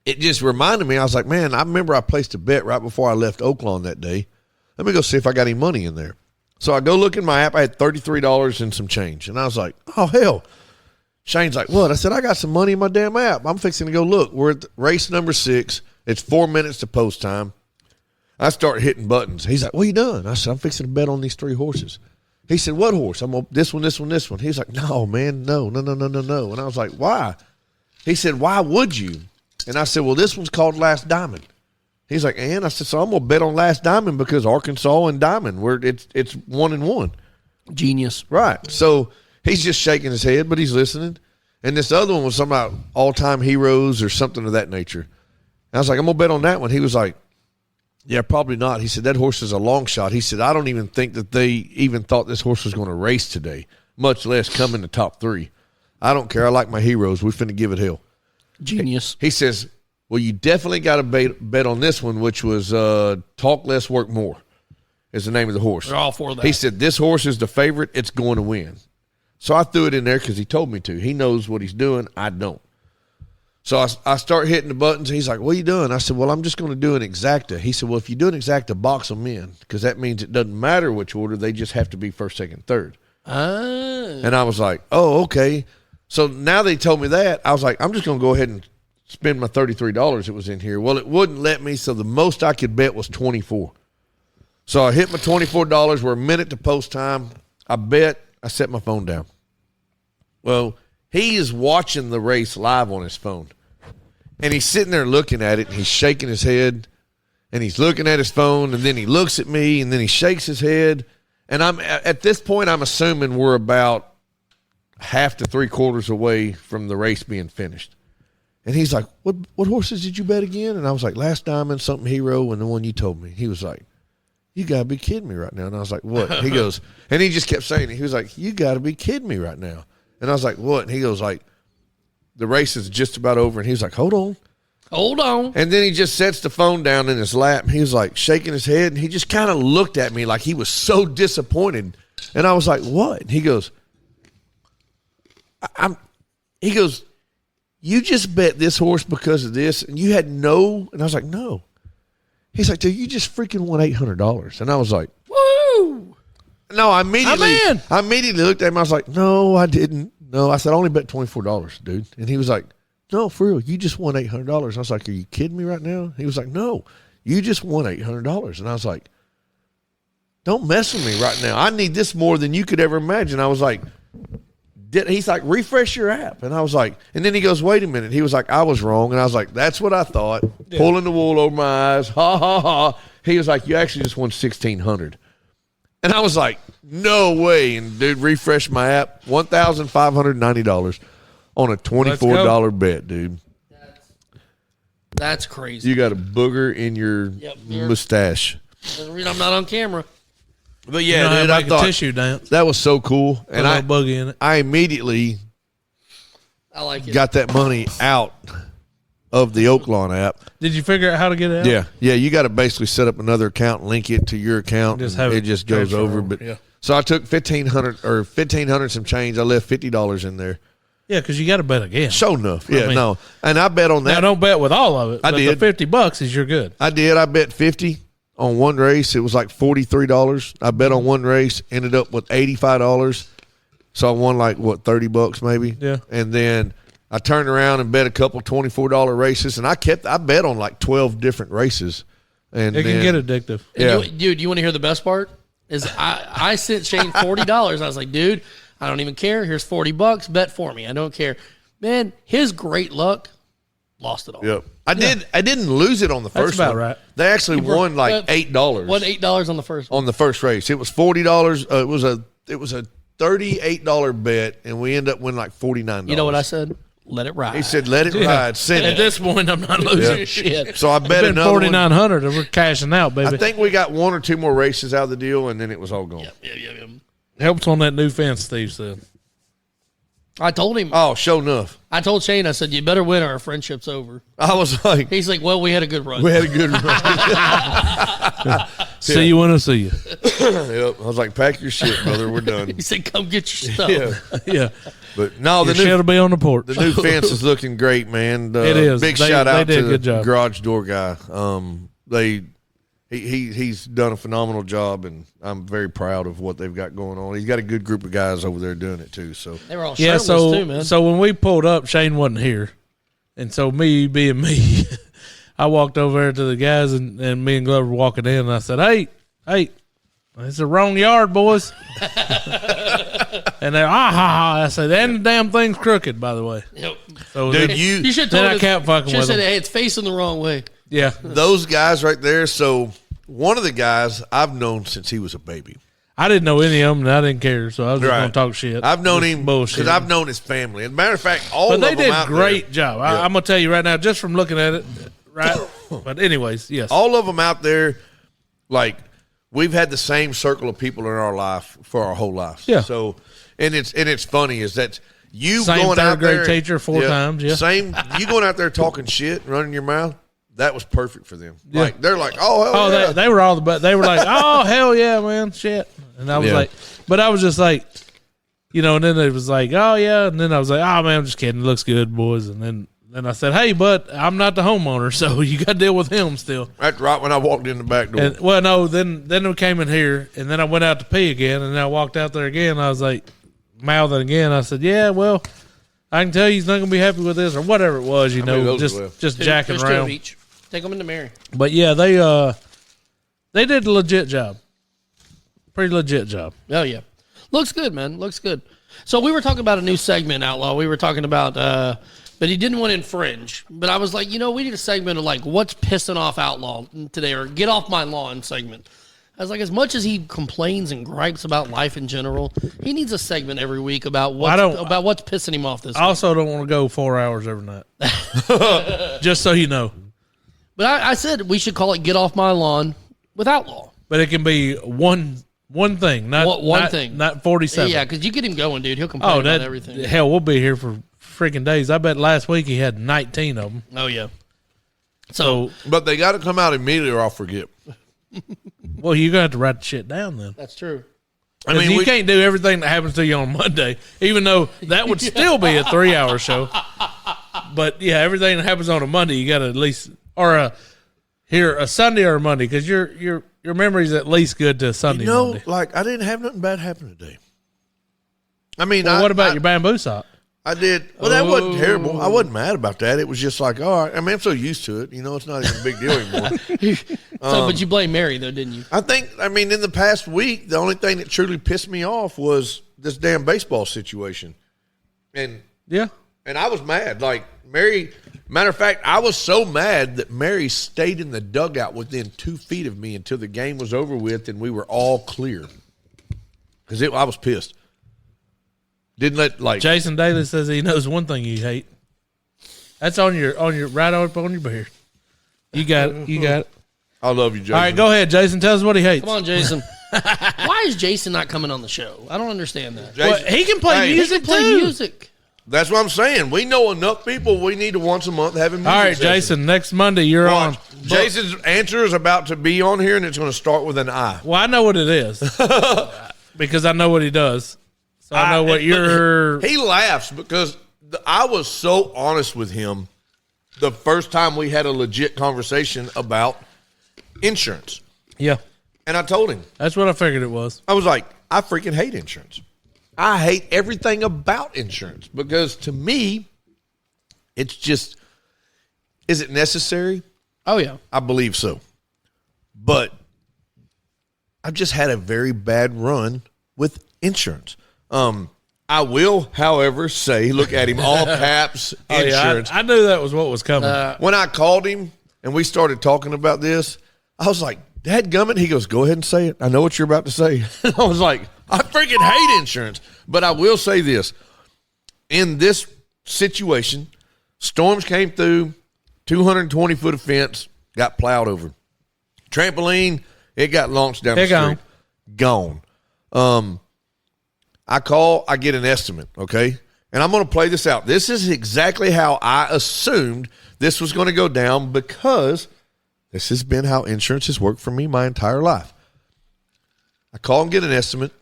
it just reminded me, I was like, man, I remember I placed a bet right before I left Oaklawn that day. Let me go see if I got any money in there. So I go look in my app. I had $33 and some change. And I was like, oh, hell. Shane's like, what? I said, I got some money in my damn app. I'm fixing to go look. We're at race number 6. It's 4 minutes to post time. I start hitting buttons. He's like, what are you doing? I said, I'm fixing to bet on these 3 horses. He said, what horse? I'm on this one, this one, this one. He's like, no, man, no. And I was like, why? He said, why would you? And I said, well, this one's called Last Diamond. He's like, and I said, so I'm going to bet on Last Diamond because Arkansas and Diamond, it's 1-1. Genius. Right. So he's just shaking his head, but he's listening. And this other one was something about all-time heroes or something of that nature. And I was like, I'm going to bet on that one. He was like, yeah, probably not. He said, that horse is a long shot. He said, I don't even think that they even thought this horse was going to race today, much less come in the top 3. I don't care. I like my heroes. We finna give it hell. Genius. He says, well, you definitely got to bet on this one, which was Talk Less, Work More is the name of the horse. They're all for that. He said, this horse is the favorite. It's going to win. So I threw it in there because he told me to. He knows what he's doing. I don't. So I start hitting the buttons. He's like, what are you doing? I said, well, I'm just going to do an exacta. He said, well, if you do an exacta, box them in because that means it doesn't matter which order. They just have to be first, second, third. And I was like, oh, okay. So now they told me that. I was like, I'm just going to go ahead and spend my $33 that was in here. Well, it wouldn't let me, so the most I could bet was 24. So I hit my $24. We're a minute to post time. I bet I set my phone down. Well, he is watching the race live on his phone. And he's sitting there looking at it, and he's shaking his head, and he's looking at his phone, and then he looks at me, and then he shakes his head. And I'm at this point, I'm assuming we're about half to 3/4 away from the race being finished. And he's like, what horses did you bet again? And I was like, Last Diamond, something Hero, and the one you told me. He was like, you got to be kidding me right now. And I was like, what? He goes, and he just kept saying it. He was like, you got to be kidding me right now. And I was like, what? And he goes like, the race is just about over. And he was like, hold on. And then he just sets the phone down in his lap. And he was like shaking his head. And he just kind of looked at me like he was so disappointed. And I was like, what? And he goes, he goes, you just bet this horse because of this. And you had no. And I was like, no. He's like, dude, you just freaking won $800. And I was like, Woo! No, I immediately I'm in. Looked at him. I was like, no, I didn't. No, I said, I only bet $24, dude. And he was like, no, for real, you just won $800. I was like, are you kidding me right now? He was like, no, you just won $800. And I was like, don't mess with me right now. I need this more than you could ever imagine. I was like, he's like, refresh your app. And I was like, and then he goes, wait a minute. He was like, I was wrong. And I was like, that's what I thought. Yeah. Pulling the wool over my eyes. Ha, ha, ha. He was like, you actually just won $1,600. And I was like, no way. And dude, refresh my app, $1,590 on a $24 bet, dude. That's crazy. You got a booger in your mustache. I'm not on camera. But yeah, dude, I thought tissue dance. That was so cool. And I buggy in it. I immediately got that money out of the Oaklawn app. Did you figure out how to get it out? Yeah. You got to basically set up another account, link it to your account, and it just goes over. But so I took $1,500 some change. I left $50 in there. Yeah, because you got to bet again. Sure enough. Yeah, no, and I bet on that. Now don't bet with all of it. I did. The $50 is you're good. I did. I bet 50 on one race. It was like $43. I bet on one race. Ended up with $85. So I won like $30 maybe. Yeah. And then I turned around and bet a couple $24 races, and I bet on like 12 different races. And it can get addictive. Yeah. Dude, you want to hear the best part? Is I sent Shane $40. I was like, dude, I don't even care. Here's $40. Bet for me. I don't care. Man, his great luck lost it all. Yep. I didn't lose it on the first That's about one. right. They actually won like $8. Won $8 on the first one. On the first race. It was $40. It was a $38 bet, and we ended up winning like $49. You know what I said? Let it ride. He said, let it ride. Send At it. this point, I'm not losing shit. So I bet another one. $4,900 and we're cashing out, baby. I think we got one or two more races out of the deal, and then it was all gone. Yep. Helps on that new fence, Steve said. I told him. Oh, sure enough. I told Shane, I said, you better win or our friendship's over. I was like. He's like, well, we had a good run. We had a good run. See you when I see you. Yep. I was like, pack your shit, brother. We're done. He said, come get your stuff. Yeah. But no, the shit'll be on the porch. The new fence is looking great, man. It is. Big shout out to the job. garage door guy. He's done a phenomenal job, and I'm very proud of what they've got going on. He's got a good group of guys over there doing it too. So they were all shirtless too, man. So when we pulled up, Shane wasn't here, and so me being me, I walked over there to the guys, and me and Glover were walking in, and I said, "Hey, it's the wrong yard, boys." And they're I said, "And the damn thing's crooked, by the way." Yep. So dude, you should have told I can't fucking with said, them. hey, it's facing the wrong way. Yeah, those guys right there. So one of the guys I've known since he was a baby. I didn't know any of them, and I didn't care, so I was just going to talk shit. I've known him bullshit because I've known his family. As a matter of fact, all of them out there. But they did a great job. I'm going to tell you right now, just from looking at it, right? But anyways, yes. All of them out there, like, we've had the same circle of people in our life for our whole lives. Yeah. So, and it's funny is that you same going out there. Same third grade teacher 4 times, yeah. Same, you going out there talking shit, running your mouth. That was perfect for them. Yeah. Like they're like, oh hell yeah. They were all they were like, oh hell yeah, man, shit. And I was like, but I was just like, and then it was like, oh yeah, and then I was like, oh man, I'm just kidding. It looks good, boys. And then I said, hey, but I'm not the homeowner, so you got to deal with him still. That's right when I walked in the back door. And, well, no, then we came in here, and then I went out to pee again, and then I walked out there again. And I was like, mouthing again. I said, yeah, well, I can tell you he's not going to be happy with this or whatever it was, just jacking around. Each. Take them into Mary. But yeah, they did a legit job. Pretty legit job. Oh, yeah. Looks good, man. Looks good. So we were talking about a new segment, Outlaw. We were talking about, but he didn't want to infringe. But I was like, we need a segment of like, what's pissing off Outlaw today, or get off my lawn segment. I was like, as much as he complains and gripes about life in general, he needs a segment every week about what's pissing him off this I also don't want to go 4 hours every night. Just so you know. But I said we should call it Get Off My Lawn with Outlaw. But it can be one thing, not thing. not 47. Yeah, because you get him going, dude. He'll complain about everything. Hell, we'll be here for freaking days. I bet last week he had 19 of them. Oh, yeah. So, But they got to come out immediately or I'll forget. Well, you're going to have to write the shit down then. that's true. I mean, you can't do everything that happens to you on Monday, even though that would still be a 3-hour show. But, yeah, everything that happens on a Monday, you got to at least – or a Sunday or a Monday, because your memory's at least good to Sunday, Monday. like I didn't have nothing bad happen today. I mean, Well, what about your bamboo sock? I did. Well, that wasn't terrible. I wasn't mad about that. It was just like, all right. I mean, I'm so used to it. It's not even a big deal anymore. But you blame Mary, though, didn't you? I mean, in the past week, the only thing that truly pissed me off was this damn baseball situation. And I was mad. Like, Mary, matter of fact, I was so mad that Mary stayed in the dugout within 2 feet of me until the game was over with and we were all clear. Because I was pissed. Didn't let, like. Jason Daly says he knows one thing you hate. That's on your right up on your beard. You got it. I love you, Jason. All right, go ahead, Jason. Tell us what he hates. Come on, Jason. Why is Jason not coming on the show? I don't understand that. Jason, He can play music, Play too. music. That's what I'm saying. We know enough people. We need to once a month have him. All right, Jason, next Monday you're on. Jason's answer is about to be on here, and it's going to start with an I. Well, I know what it is because I know what he does. So I know what you're. He laughs because I was so honest with him the first time we had a legit conversation about insurance. Yeah, And I told him, that's what I figured it was. I was like, I freaking hate insurance. I hate everything about insurance because to me, it's just, is it necessary? Oh, yeah. I believe so. But I've just had a very bad run with insurance. I will, however, say, look at him, all caps, insurance. I knew that was what was coming. When I called him and we started talking about this, I was like, dadgummit. He goes, go ahead and say it. I know what you're about to say. I was like, I freaking hate insurance. But I will say this. In this situation, storms came through, 220 foot of fence, got plowed over. Trampoline, it got launched down the street. Gone. I call, I get an estimate, okay? And I'm going to play this out. This is exactly how I assumed this was going to go down because this has been how insurance has worked for me my entire life. I call and get an estimate.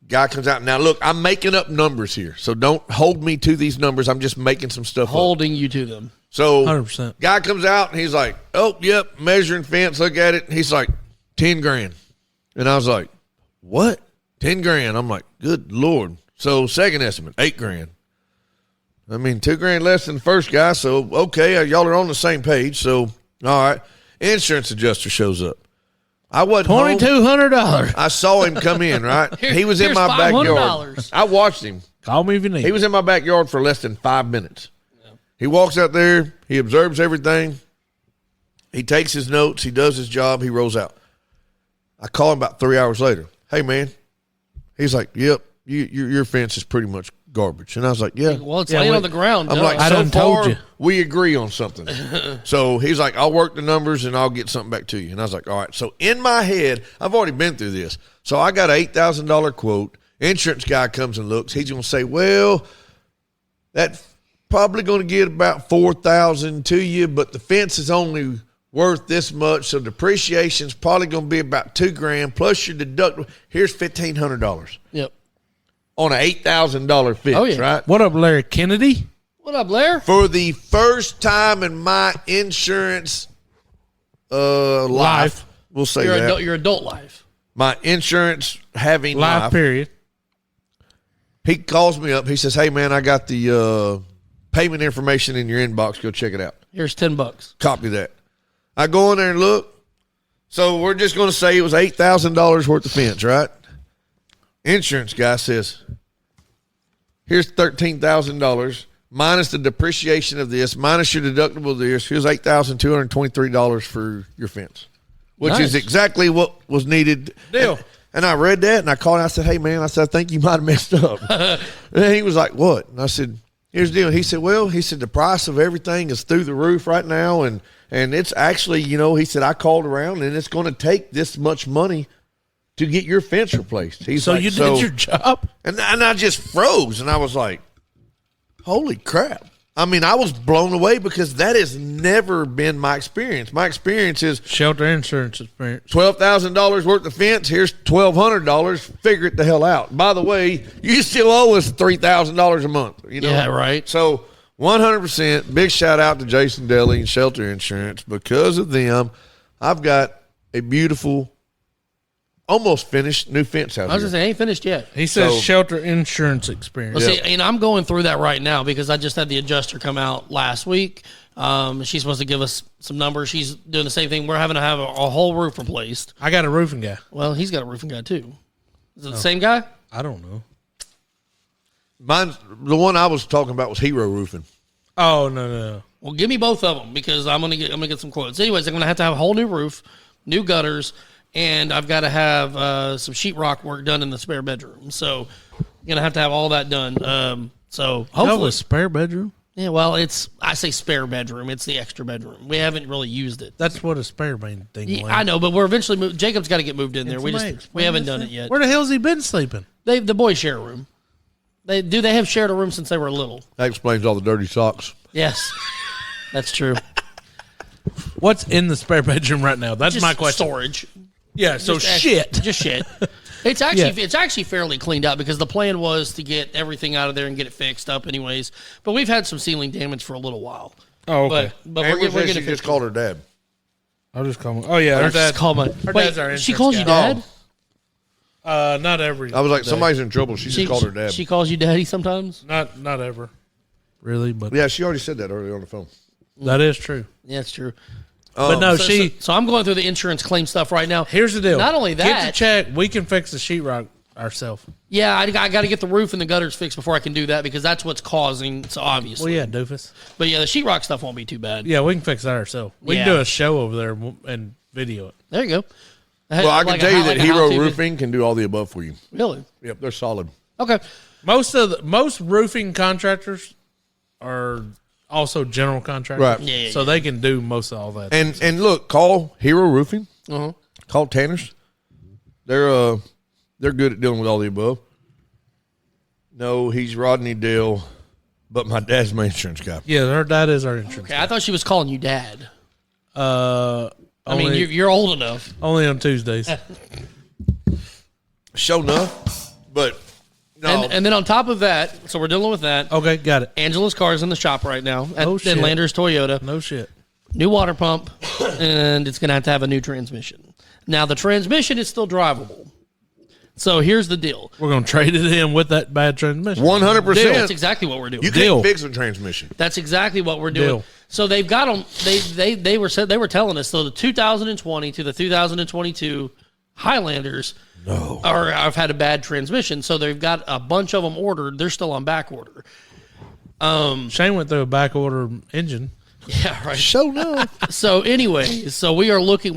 Guy comes out. Now, look, I'm making up numbers here, so don't hold me to these numbers. I'm just making some stuff Holding you to them. So 100%. Guy comes out, and he's like, oh, yep, measuring fence, look at it. He's like, 10 grand. And I was like, what? 10 grand. I'm like, good Lord. So second estimate, 8 grand. I mean, 2 grand less than the first guy. So, okay, y'all are on the same page. So, all right. Insurance adjuster shows up. I wasn't home. $2,200. I saw him come in, right? He was in my backyard. $500. I watched him. Call me if you need. He was in my backyard for less than 5 minutes. He walks out there. He observes everything. He takes his notes. He does his job. He rolls out. I call him about 3 hours later. Hey, man. He's like, yep, your fence is pretty much garbage. And I was like, yeah. Well, it's laying on the ground. I'm like, I so done told far, you. we agree on something. So he's like, I'll work the numbers and I'll get something back to you. And I was like, all right. So in my head, I've already been through this. So I got an $8,000 quote. Insurance guy comes and looks. He's going to say, well, that's probably going to get about $4,000 to you, but the fence is only worth this much, so depreciation's probably going to be about $2 grand plus your deductible. Here's $1,500 Yep. on an $8,000 fence. Oh, yeah. Right? What up, Larry Kennedy? What up, Blair? For the first time in my insurance life, we'll say that Your adult life. my insurance having Live period. He calls me up. He says, "Hey man, I got the payment information in your inbox. Go check it out. Here's $10. Copy that." I go in there and look. So we're just going to say it was $8,000 worth of fence, right? Insurance guy says, here's $13,000 minus the depreciation of this, minus your deductible of this. Here's $8,223 for your fence, which Nice. is exactly what was needed. Deal. And I read that, and I called and I said, hey, man, I think you might have messed up. And he was like, what? And I said, here's the deal. He said, well, the price of everything is through the roof right now, and it's actually, he said, I called around, and it's going to take this much money to get your fence replaced. So you did your job? And I just froze, and I was like, holy crap. I mean, I was blown away because that has never been my experience. My experience is Shelter insurance experience. $12,000 worth of fence. Here's $1,200. Figure it the hell out. By the way, you still owe us $3,000 a month. Yeah, right. So 100% big shout out to Jason Daly and Shelter Insurance. Because of them, I've got a beautiful, almost finished new fence out I was here. going to say, ain't finished yet. He says So- shelter insurance experience. Well, see, and I'm going through that right now because I just had the adjuster come out last week. She's supposed to give us some numbers. She's doing the same thing. We're having to have a whole roof replaced. I got a roofing guy. Well, he's got a roofing guy too. Is it the same guy? I don't know. The one I was talking about was Hero Roofing. Oh, no. Well, give me both of them because I'm gonna get some quotes. Anyways, I'm gonna have to have a whole new roof, new gutters, and I've got to have some sheetrock work done in the spare bedroom. So, I'm gonna have to have all that done. So hopefully, a spare bedroom? yeah. Well, I say spare bedroom. It's the extra bedroom. We haven't really used it. That's what a spare main thing Yeah, was. I know, but we're eventually Jacob's got to get moved in there. Information. We haven't done it yet. Where the hell's he been sleeping? The boys share a room. They have shared a room since they were little. That explains all the dirty socks. Yes, that's true. What's in the spare bedroom right now? That's Just my question. storage. Yeah, so Just shit. Just shit. It's actually fairly cleaned out because the plan was to get everything out of there and get it fixed up anyways. But we've had some ceiling damage for a little while. Oh, okay. But Amber we're said getting she it just fixed. called her dad. I'll just call him. Oh, yeah. Her dad. Call my, her wait, dad's our she insurance calls you guy. dad? Not every. I was like, day. somebody's in trouble. She just called her dad. She calls you daddy sometimes? Not ever. Really, but Yeah, she already said that earlier on the phone. that is true. Yeah, it's true. But no, So I'm going through the insurance claim stuff right now. Here's the deal. Not only Get that- the check. We can fix the sheetrock ourselves. Yeah, I got to get the roof and the gutters fixed before I can do that because that's what's causing. So obviously, Well, yeah, doofus. but yeah, the sheetrock stuff won't be too bad. Yeah, we can fix that ourselves. We Yeah. can do a show over there and video it. There you go. Well, I can Like tell you like that a Hero how-to Roofing can do all the above for you. Really? Yep, they're solid. Okay. Most roofing contractors are also general contractors. Right. Yeah. So they can do most of all that. And look, call Hero Roofing. Uh-huh. Call Tanner's. They're good at dealing with all the above. No, he's Rodney Dale, but my dad's my insurance guy. Yeah, her dad is our insurance. Okay, I thought she was calling you dad. I I mean, you're old enough. only on Tuesdays. Show enough, but no. And then on top of that, so we're dealing with that. Okay, got it. Angela's car's in the shop right now at Oh, shit. Landers Toyota. No shit. New water pump, and it's going to have a new transmission. Now, the transmission is still drivable. So here's the deal. We're gonna trade it in with that bad transmission. 100%. That's exactly what we're doing. You Deal. can't fix a transmission. That's exactly what we're doing. Deal. So they've got them. They were telling us so the 2020 to the 2022 Highlanders have had a bad transmission. So they've got a bunch of them ordered. They're still on back order. Shane went through a back order engine. Yeah, right. Show enough. So anyway, so we are looking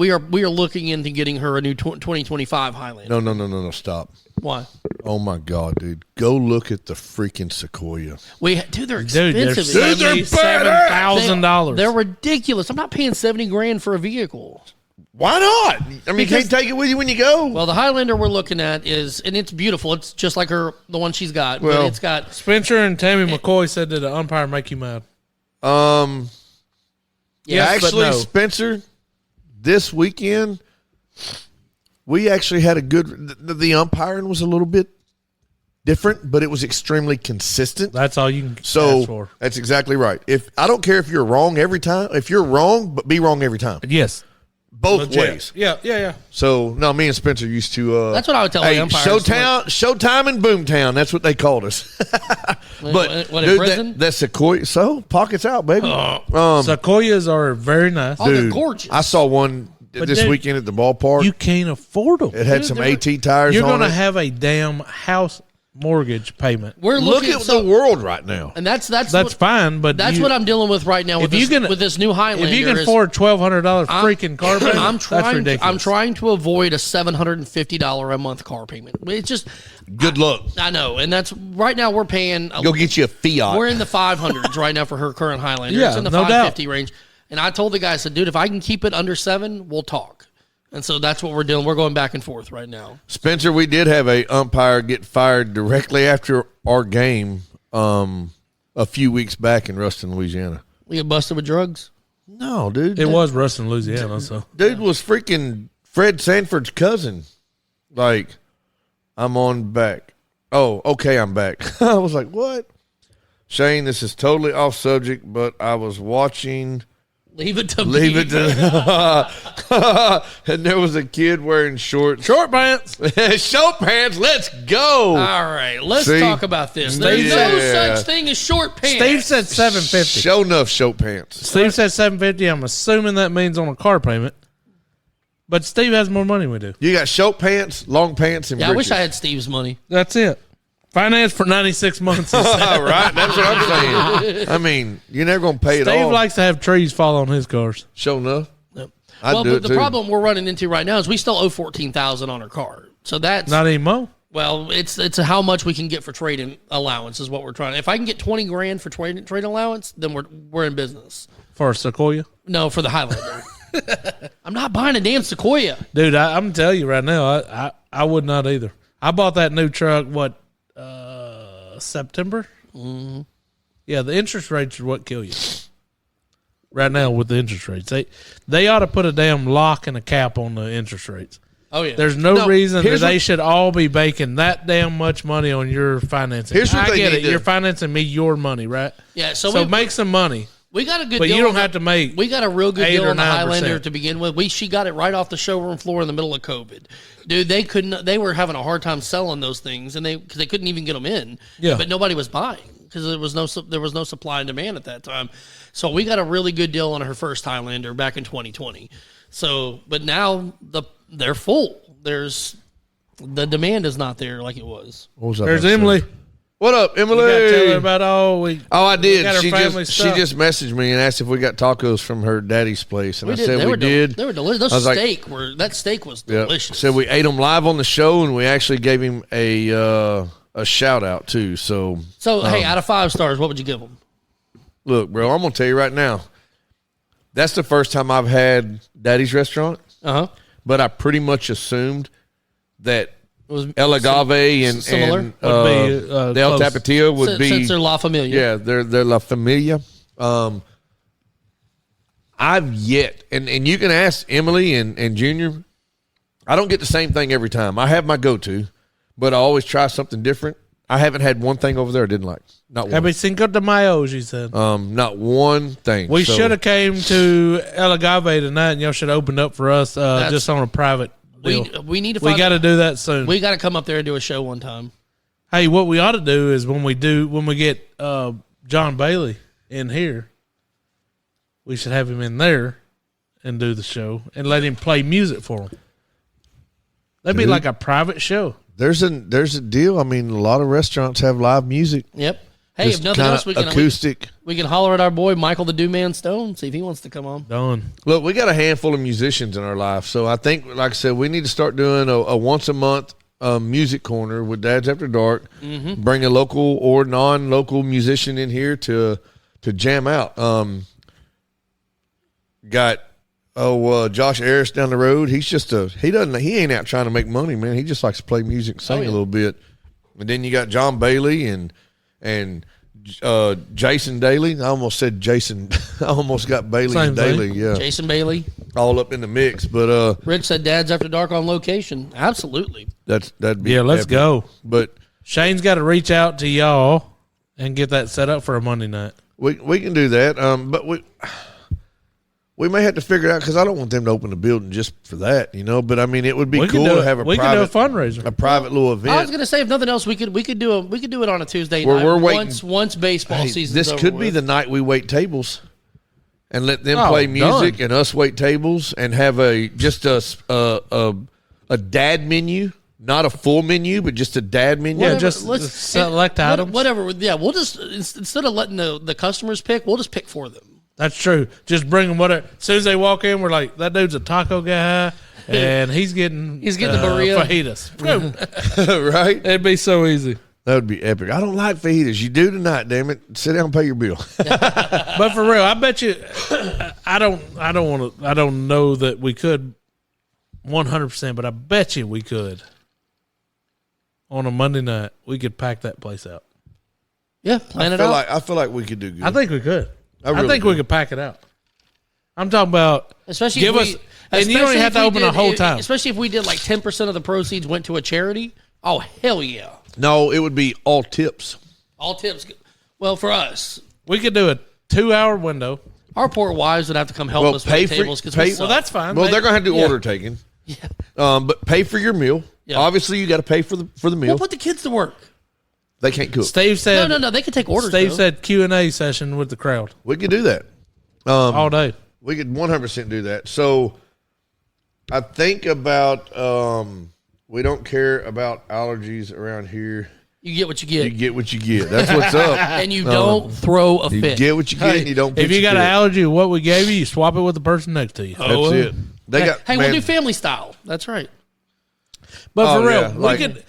into getting her a new 2025 Highlander. No, stop. Why? Oh my God, dude. Go look at the freaking Sequoia. They're Dude, they're expensive. $77,000. They're ridiculous. I'm not paying $70,000 for a vehicle. Why not? I mean, you Because- can't take it with you when you go. Well, the Highlander we're looking at and it's beautiful. It's just like the one she's got. Well- but it's got, Spencer and Tammy McCoy said that the umpire make you mad. Yes, but actually, no. Spencer, this weekend, we actually had a good. The umpiring was a little bit different, but it was extremely consistent. That's all you can ask So for. that's exactly right. If I don't care if you're wrong every time, if you're wrong, but be wrong every time, Yes. both Legit. ways. Yeah. So no, me and Spencer used to. that's what I would tell Hey, the umpires. Showtime and Boomtown. That's what they called us. But What, in prison? that Sequoia. So pockets out, baby. Sequoias are very nice. Oh, they're Dude, gorgeous. I saw one this dude, weekend at the ballpark. You can't afford them. It had some AT tires You're on going to it. have a damn house mortgage payment. We're Look looking at so, the world right now. and that's That's fine, but That's what I'm dealing with right now with if you this, can- with this new Highlander. If you can is afford $1,200 freaking car payment, that's ridiculous. I'm trying to avoid a $750 a month car payment. It's just Good luck. I know, and that's right now we're paying. Go get you a Fiat. We're in the 500s right now for her current Highlander. Yeah, It's in the no 550 range. And I told the guy, I said, dude, if I can keep it under 7, we'll talk. And so that's what we're doing. We're going back and forth right now. Spencer, we did have a umpire get fired directly after our game a few weeks back in Ruston, Louisiana. We get busted with drugs. No, dude. It was Ruston, Louisiana. So Dude was freaking Fred Sanford's cousin. Like, I'm on back. Oh, okay, I'm back. I was like, what? Shane, this is totally off subject, but I was watching. Leave it to Leave me. it to. And there was a kid wearing shorts. short pants. Short pants. Let's go. All right, let's See? talk about this. There's no Yeah. such thing as short pants. Steve said $750. Show enough short pants. Steve said $750. I'm assuming that means on a car payment. But Steve has more money than we do. You got short pants, long pants, and Yeah, I wish britches. I had Steve's money. That's it. Finance for 96 months. All right, that's what I'm saying. I mean, you're never gonna pay it Steve all. likes to have trees fall on his cars. Show enough. Yep. I'd Well, do but it the too. problem we're running into right now is we still owe $14,000 on our car. So that's Not anymore. well, it's how much we can get for trading allowance is what we're trying. If I can get $20,000 for trade allowance, then we're in business. For a Sequoia. No, for the Highlander. I'm not buying a damn Sequoia. Dude, I'm telling you right now, I would not either. I bought that new truck, September? Mm-hmm. Yeah, the interest rates are what kill you. Right now with the interest rates. They ought to put a damn lock and a cap on the interest rates. Oh yeah. There's no reason that here's they what- should all be baking that damn much money on your financing. Here's what I they get need it. to- You're financing me your money, right? Yeah, So we make some money. we got a good But deal. you don't on have to make We got a real good 8 deal or on the 9%. Highlander to begin with. She got it right off the showroom floor in the middle of COVID. Dude, they couldn't. They were having a hard time selling those things, and because they couldn't even get them in. Yeah. But nobody was buying because there was no supply and demand at that time. So we got a really good deal on her first Highlander back in 2020. So, but now they're full. The demand is not there like it was. What was I There's about to say? Emily. What up, You got to tell her Emily? about all we. Oh, I we did. got her She family just stuff. messaged me and asked if we got tacos from her daddy's place, and I said They we were did. They were delicious. I was like, That steak was yeah. delicious. So we ate them live on the show, and we actually gave him a shout out too. So hey, out of 5 stars, what would you give them? look, bro, I'm gonna tell you right now. That's the first time I've had Daddy's restaurant, but I pretty much assumed that It was El Agave and similar? and Would be, the El close. Tapatio would be since they're La Familia. yeah, they're La Familia. I've yet, and you can ask Emily and Junior. I don't get the same thing every time. I have my go-to, but I always try something different. I haven't had one thing over there I didn't like. Not one. Happy Cinco de Mayo, she said. Not one thing. We So, should have came to El Agave tonight, and y'all should have opened up for us just on a private deal. We need to We find got to do that soon. we got to come up there and do a show one time. Hey, what we ought to do is when we get John Bailey in here, we should have him in there and do the show and let him play music for him. That'd be like a private show. There's a deal. I mean, a lot of restaurants have live music. Yep. Hey, Just if nothing kinda else, we can acoustic. we can holler at our boy Michael the Dewman Stone, see if he wants to come on. Done. Look, we got a handful of musicians in our life, so I think, like I said, we need to start doing a once a month music corner with Dads After Dark. Mm-hmm. Bring a local or non-local musician in here to jam out. Got Josh Harris down the road. He's just he ain't out trying to make money, man. He just likes to play music, sing a little bit. And then you got John Bailey and Jason Daly. I almost said Jason. I almost got Bailey Same and Daly. thing. Yeah, Jason Bailey. all up in the mix. But Rich said Dad's After Dark on location. Absolutely. that'd be Yeah, let's epic. go. But Shane's got to reach out to y'all and get that set up for a Monday night. we can do that. But we may have to figure it out because I don't want them to open the building just for that, you know. But I mean, it would be We cool can do to it. have a We private can do a fundraiser. a private little I was event. gonna say if nothing else, we could do it on a Tuesday We're night. waiting. Once baseball Hey, season. this could be the night we wait tables and let them Oh, play music done. and us wait tables and have a dad menu, not a full menu, but just a dad menu. Yeah, just select items. Whatever. Yeah, we'll just instead of letting the customers pick, we'll just pick for them. That's true. Just bring them whatever. As soon as they walk in, we're like, that dude's a taco guy, and he's getting the burrito. fajitas. Right? It'd be so easy. That would be epic. I don't like fajitas. You do tonight, damn it. Sit down and pay your bill. But for real, I bet you, I don't know that we could 100%, but I bet you we could. On a Monday night, we could pack that place out. Yeah, plan it out. I feel like we could do good. I think we could. I really think do. we could pack it out. I'm talking about Especially give if us, we, and you don't even have to open the whole time. Especially if we did like 10% of the proceeds went to a charity. Oh hell yeah! No, it would be all tips. All tips. Well, for us, We could do a 2-hour window. our poor wives would have to come help Well, us pay with for- tables because pay- Well, that's fine. Well, they're going to have to do Yeah. order taking. Yeah. But pay for your meal. Yeah. Obviously, you got to pay for the meal. We'll put the kids to work. They can't cook. Steve said. No. They can take orders. Steve though. said Q&A session with the crowd We could do that. all day. We could 100% do that. So I think about we don't care about allergies around here. you get what you You get, get what you get. That's what's up. and you don't throw a You fit. get what you get, and you don't. If pitch you a got an fit. allergy to what we gave you, you swap it with the person next to you. That's it. They got. Hey, man, we'll do family style. That's right. But for Oh, real, yeah,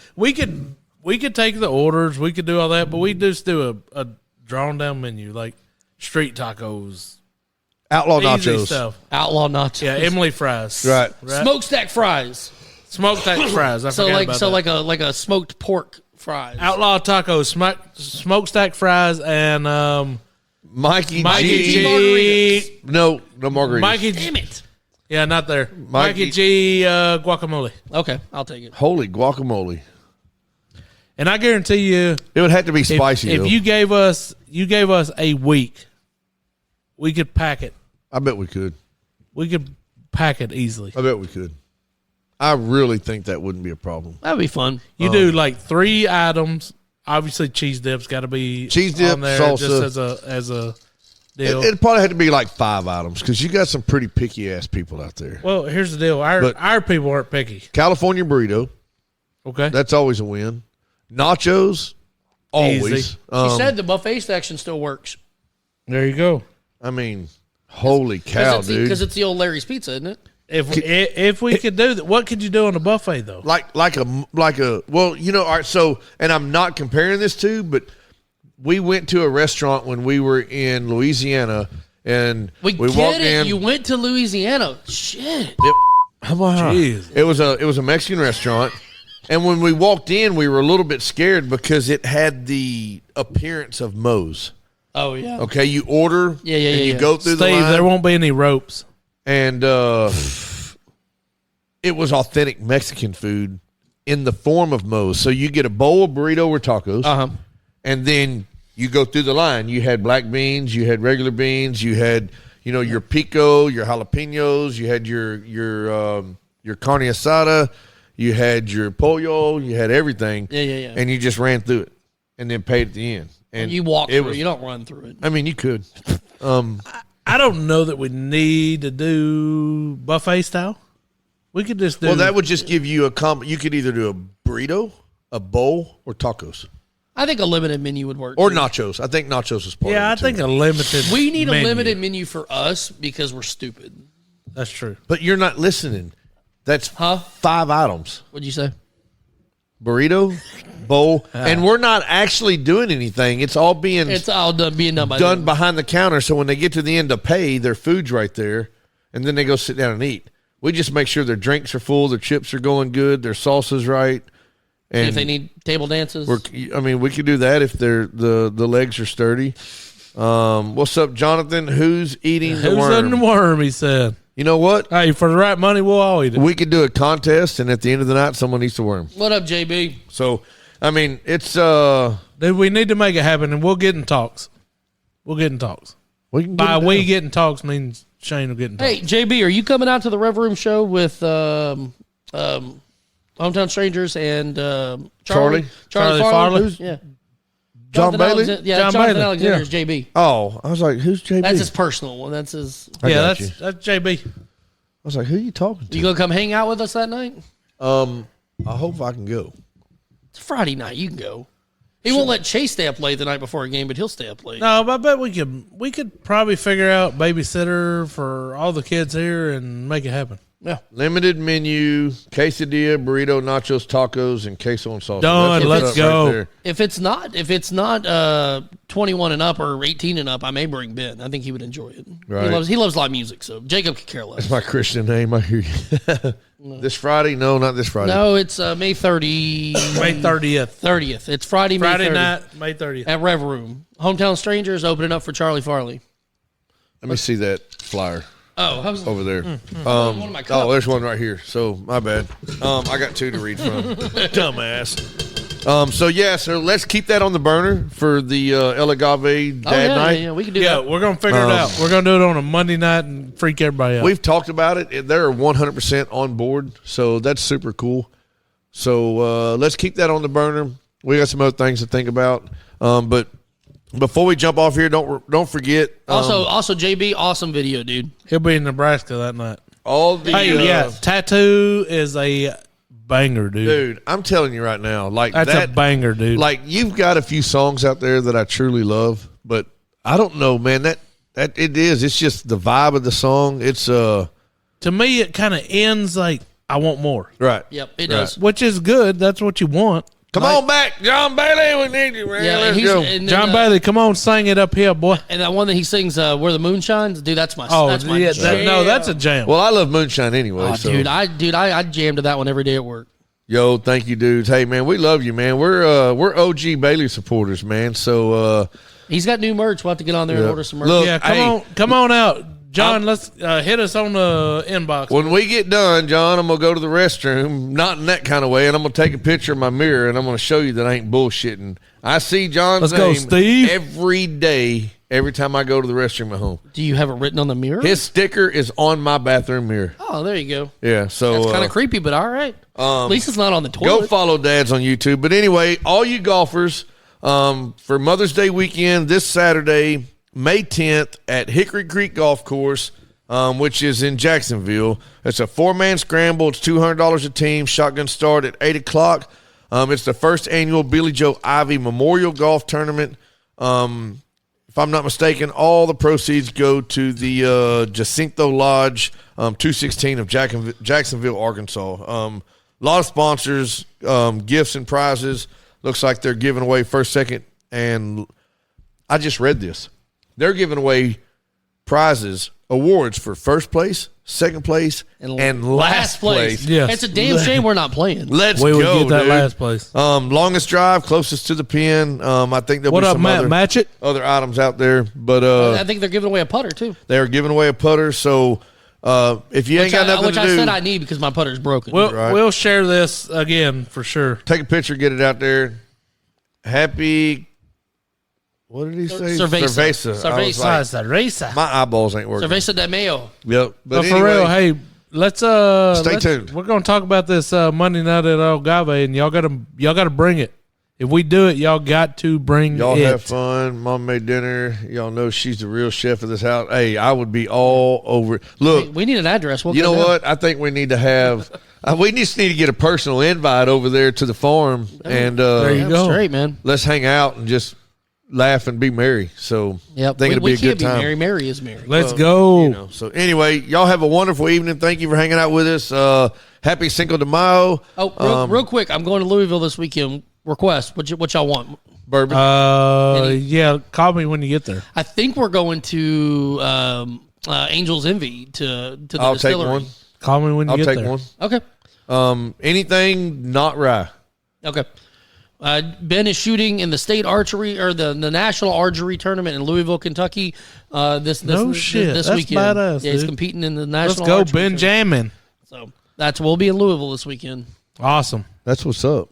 we could take the orders, we could do all that, but we just do a drawn down menu like street tacos, outlaw easy nachos. stuff. Outlaw nachos. Yeah, Emily fries, Right. Smokestack fries. smokestack fries. I So forgot like about so that. like a smoked pork fries. Outlaw tacos, smokestack fries, and Mikey, Mikey G. G. No margaritas. Mikey, Damn it. yeah, not there. Mikey- Mikey G guacamole, Okay, I'll take it. Holy guacamole! and I guarantee you, It would have to be spicy. if though. you gave us a week, we could pack it. I bet we could. We could pack it easily. I bet we could. I really think that wouldn't be a problem. That'd be fun. You do like 3 items. Obviously, cheese dip's got to be Cheese dip, on there salsa. just as a deal. It'd probably have to be like 5 items because you got some pretty picky ass people out there. Well, here's the deal. Our people aren't picky. California burrito, Okay, that's always a win. Nachos, always. Easy. He said the buffet section still works. there you go. I mean, holy cow, dude! Because it's the old Larry's Pizza, isn't it? If we could do that, what could you do on the buffet though? like a well, you know. All right, so and I'm not comparing this to, but we went to a restaurant when we were in Louisiana, and We walked get it. in. You went to Louisiana. Shit. Jeez. It was a Mexican restaurant, and when we walked in, we were a little bit scared because it had the appearance of Moe's. Oh yeah. Okay, you order, Yeah, and you yeah. go through the Steve, line, there won't be any ropes. and it was authentic Mexican food in the form of Moe's. So you get a bowl of burrito or tacos, and then you go through the line. You had black beans, you had regular beans, you had your pico, your jalapenos, you had your carne asada, you had your pollo, you had everything. Yeah. And you just ran through it, and then paid at the end. And You walk it through. was- You don't run through it. I mean, you could. I don't know that we need to do buffet style. We could just do. Well, that would just give you a comp. You could either do a burrito, a bowl, or tacos, I think a limited menu would work. or too. nachos. I think nachos is part yeah, I of it, think too. a limited. We need a menu. limited menu for us because we're stupid. That's true. But you're not listening. That's Huh? 5 items: What'd you say? burrito, bowl, and we're not actually doing anything. It's all being It's all being done by done them. behind the counter. So when they get to the end to pay, their food's right there, and then they go sit down and eat. We just make sure their drinks are full, their chips are going good, their salsa's right. And If they need table dances, we could do that if the legs are sturdy. What's up, Jonathan? Who's eating the Who's worm? in the worm? He said. You know what? Hey, for the right money, we'll all eat it. We could do a contest, and at the end of the night, someone eats the worm. what up, JB? So, I mean, it's Dude, we need to make it happen, and we'll get in talks. We'll get in talks. we can By get it we done. get in talks means Shane will get in talks. Hey, JB, are you coming out to the Rev Room show with Hometown Strangers and Charlie Charlie Farley? Farley? Who's- Yeah. John Bailey? Yeah, John Jonathan Bailey, Alexander yeah. is JB. Oh, I was like, who's JB? That's his personal one. That's his. I got that's you. JB. I was like, who you talking to? You gonna come hang out with us that night? I hope I can go. It's Friday night. You can go. He won't let Chase stay up late the night before a game, but he'll stay up late. No, but I bet we could probably figure out babysitter for all the kids here and make it happen. Yeah. Limited menu, quesadilla, burrito, nachos, tacos, and queso and salsa. Done. That's what's Let's up go. there. If it's not 21 and up or 18 and up, I may bring Ben. I think he would enjoy it. Right. He loves live music, so Jacob could care less. That's my Christian name. I hear you. This Friday? No, not this Friday. No, it's May 30. May 30th. 30th. It's Friday, May 30th. Friday night, May 30th. At Rev Room. Hometown Strangers opening up for Charlie Farley. Let me see that flyer Oh, how's over there. one of my cups. There's one right here. So my bad. I got two to read from. Dumbass. So let's keep that on the burner for the El Agave Dad Night. Yeah, we can do Yeah, that. we're going to figure it out. We're going to do it on a Monday night and freak everybody out. We've talked about it. They're 100% on board, so that's super cool. So let's keep that on the burner. We got some other things to think about. But before we jump off here, don't forget. Also, JB, awesome video, dude. He'll be in Nebraska that night. all the Hey, Tattoo is a banger, dude. dude. I'm telling you right now, like That's that a banger, dude. Like you've got a few songs out there that I truly love, but I don't know, man. That it is. It's just the vibe of the song. It's to me, it kind of ends like I want more, right. Yep, it does. which is good. That's what you want. Come on back, John Bailey. We need you, man. Yeah, Let's and go. and then, John Bailey, come on, sing it up here, boy. And that one that he sings, "Where the Moon Shines," dude. That's my. Oh, that's my yeah, jam. that's a jam. Well, I love Moonshine anyway. Oh, so. dude, I jammed to that one every day at work. Yo, thank you, dudes. Hey, man, we love you, man. We're OG Bailey supporters, man. So He's got new merch. We'll have to get on there and order some merch. Look, yeah, hey, come on out, John. Let's hit us on the inbox. when we get done, John, I'm gonna go to the restroom, not in that kind of way, and I'm gonna take a picture of my mirror, and I'm gonna show you that I ain't bullshitting. I see John's Let's go, name Steve. every day, every time I go to the restroom at home. Do you have it written on the mirror? His sticker is on my bathroom mirror. Oh, there you go. Yeah, so That's kind of creepy, but all right. At least it's not on the go toilet. follow Dads on YouTube. But anyway, all you golfers, for Mother's Day weekend this Saturday, May 10th at Hickory Creek Golf Course, which is in Jacksonville. It's a 4-man scramble. It's $200 a team. Shotgun start at 8 o'clock. It's the first annual Billy Joe Ivy Memorial Golf Tournament. If I'm not mistaken, all the proceeds go to the Jacinto Lodge, 216 of Jacksonville, Arkansas. A lot of sponsors, gifts and prizes. Looks like they're giving away first, second, and I just read this. They're giving away prizes, awards for first place, second place, and last place. Yes. It's a damn shame we're not playing. Let's we would go, get that dude. last place. Longest drive, closest to the pin. I think there'll What be up, some Matt? Match it. other items out there, but I think they're giving away a putter too, they are giving away a putter. So if you ain't got nothing which to I do, said I need because my putter's broken. We'll share this again for sure. take a picture, get it out there. Happy. What did he say? Cerveza. I was Cerveza. like, my eyeballs ain't working. Cerveza de Mayo. Yep. But for anyway, real, hey, let's Stay tuned. We're gonna talk about this Monday night at Agave, and y'all gotta bring it. If we do it, y'all got to bring y'all it. have fun. Mom made dinner. Y'all know she's the real chef of this house. Hey, I would be all over it. Look, We need an address. We'll you go know down. what? I think we need to have. We just need to get a personal invite over there to the farm, and There you Damn go. straight, man. let's hang out and just laugh and be merry. So Yep. think it'll we be a can't good time. be Mary. Mary is Mary. Let's go. You know, so anyway, y'all have a wonderful evening. Thank you for hanging out with us. Happy Cinco de Mayo. Oh, real quick, I'm going to Louisville this weekend. Request what y'all want? Bourbon. Yeah, call me when you get there. I think we're going to Angel's Envy to the I'll take distillery. one. Call me when you I'll get take there. one. Okay. Anything not rye. Okay. Ben is shooting in the state archery or the national archery tournament in Louisville, Kentucky. This shit. this That's weekend. badass, Yeah, he's dude. competing in the Let's national. go, archery tournament. Benjamin. So we'll be in Louisville this weekend. Awesome. That's what's up.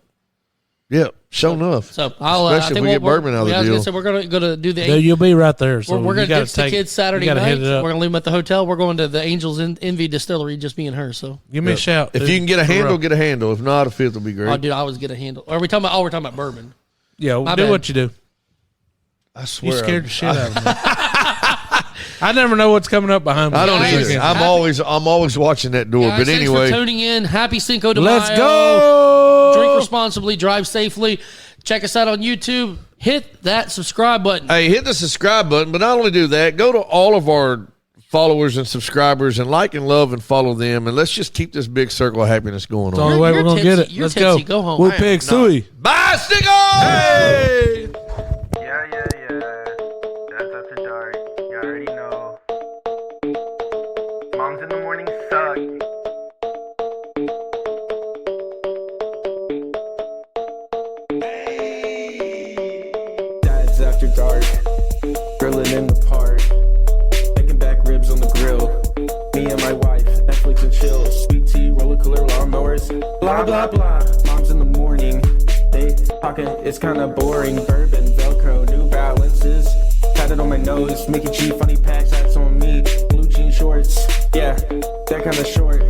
Yeah, sure enough. So I'll Especially I think if we get bourbon out of the I was gonna deal. say we're gonna do the. Dude, you'll be right there. So we're you gonna gotta ditch the take- kids Saturday you gotta night. hit it up. We're gonna leave them at the hotel. We're going to the Angels Envy Distillery, just me and her. So Give me a shout. If dude. you can get a For handle, real. get a handle. If not, a fifth will be great. oh, dude, I always get a handle. Are we talking about? Oh, we're talking about bourbon. Yeah, My do bad. what you do. I swear. You scared the shit out of me. I never know what's coming up behind me. I don't Guys, either. I'm always watching that door. Guys, But thanks anyway, for tuning in. Happy Cinco de Let's Mayo. go. Drink responsibly, drive safely. Check us out on YouTube. Hit that subscribe button. hey, hit the subscribe button. But not only do that, go to all of our followers and subscribers and like and love and follow them. And let's just keep this big circle of happiness going That's the on. only way You're we're going to get tipsy. it. You're Let's tipsy. go. Go home. We're I am pig suey. Bye, Sticko! Hey. Yeah. That's after dark. You already know. Moms in the morning suck. Dads after dark, grilling in the park, making back ribs on the grill. Me and my wife, Netflix and chill. Sweet tea, roller cooler, lawnmowers, blah blah blah. Moms in the morning, they talking, it's kinda boring. Bourbon, Velcro, New Balances, tatted on my nose. Mickey G, funny packs, that's on me. Blue jean shorts, yeah, that kinda short.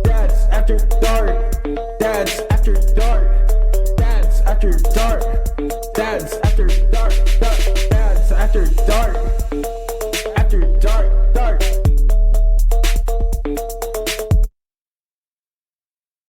Dads after dark, dads after dark, dads after dark, dads after dark.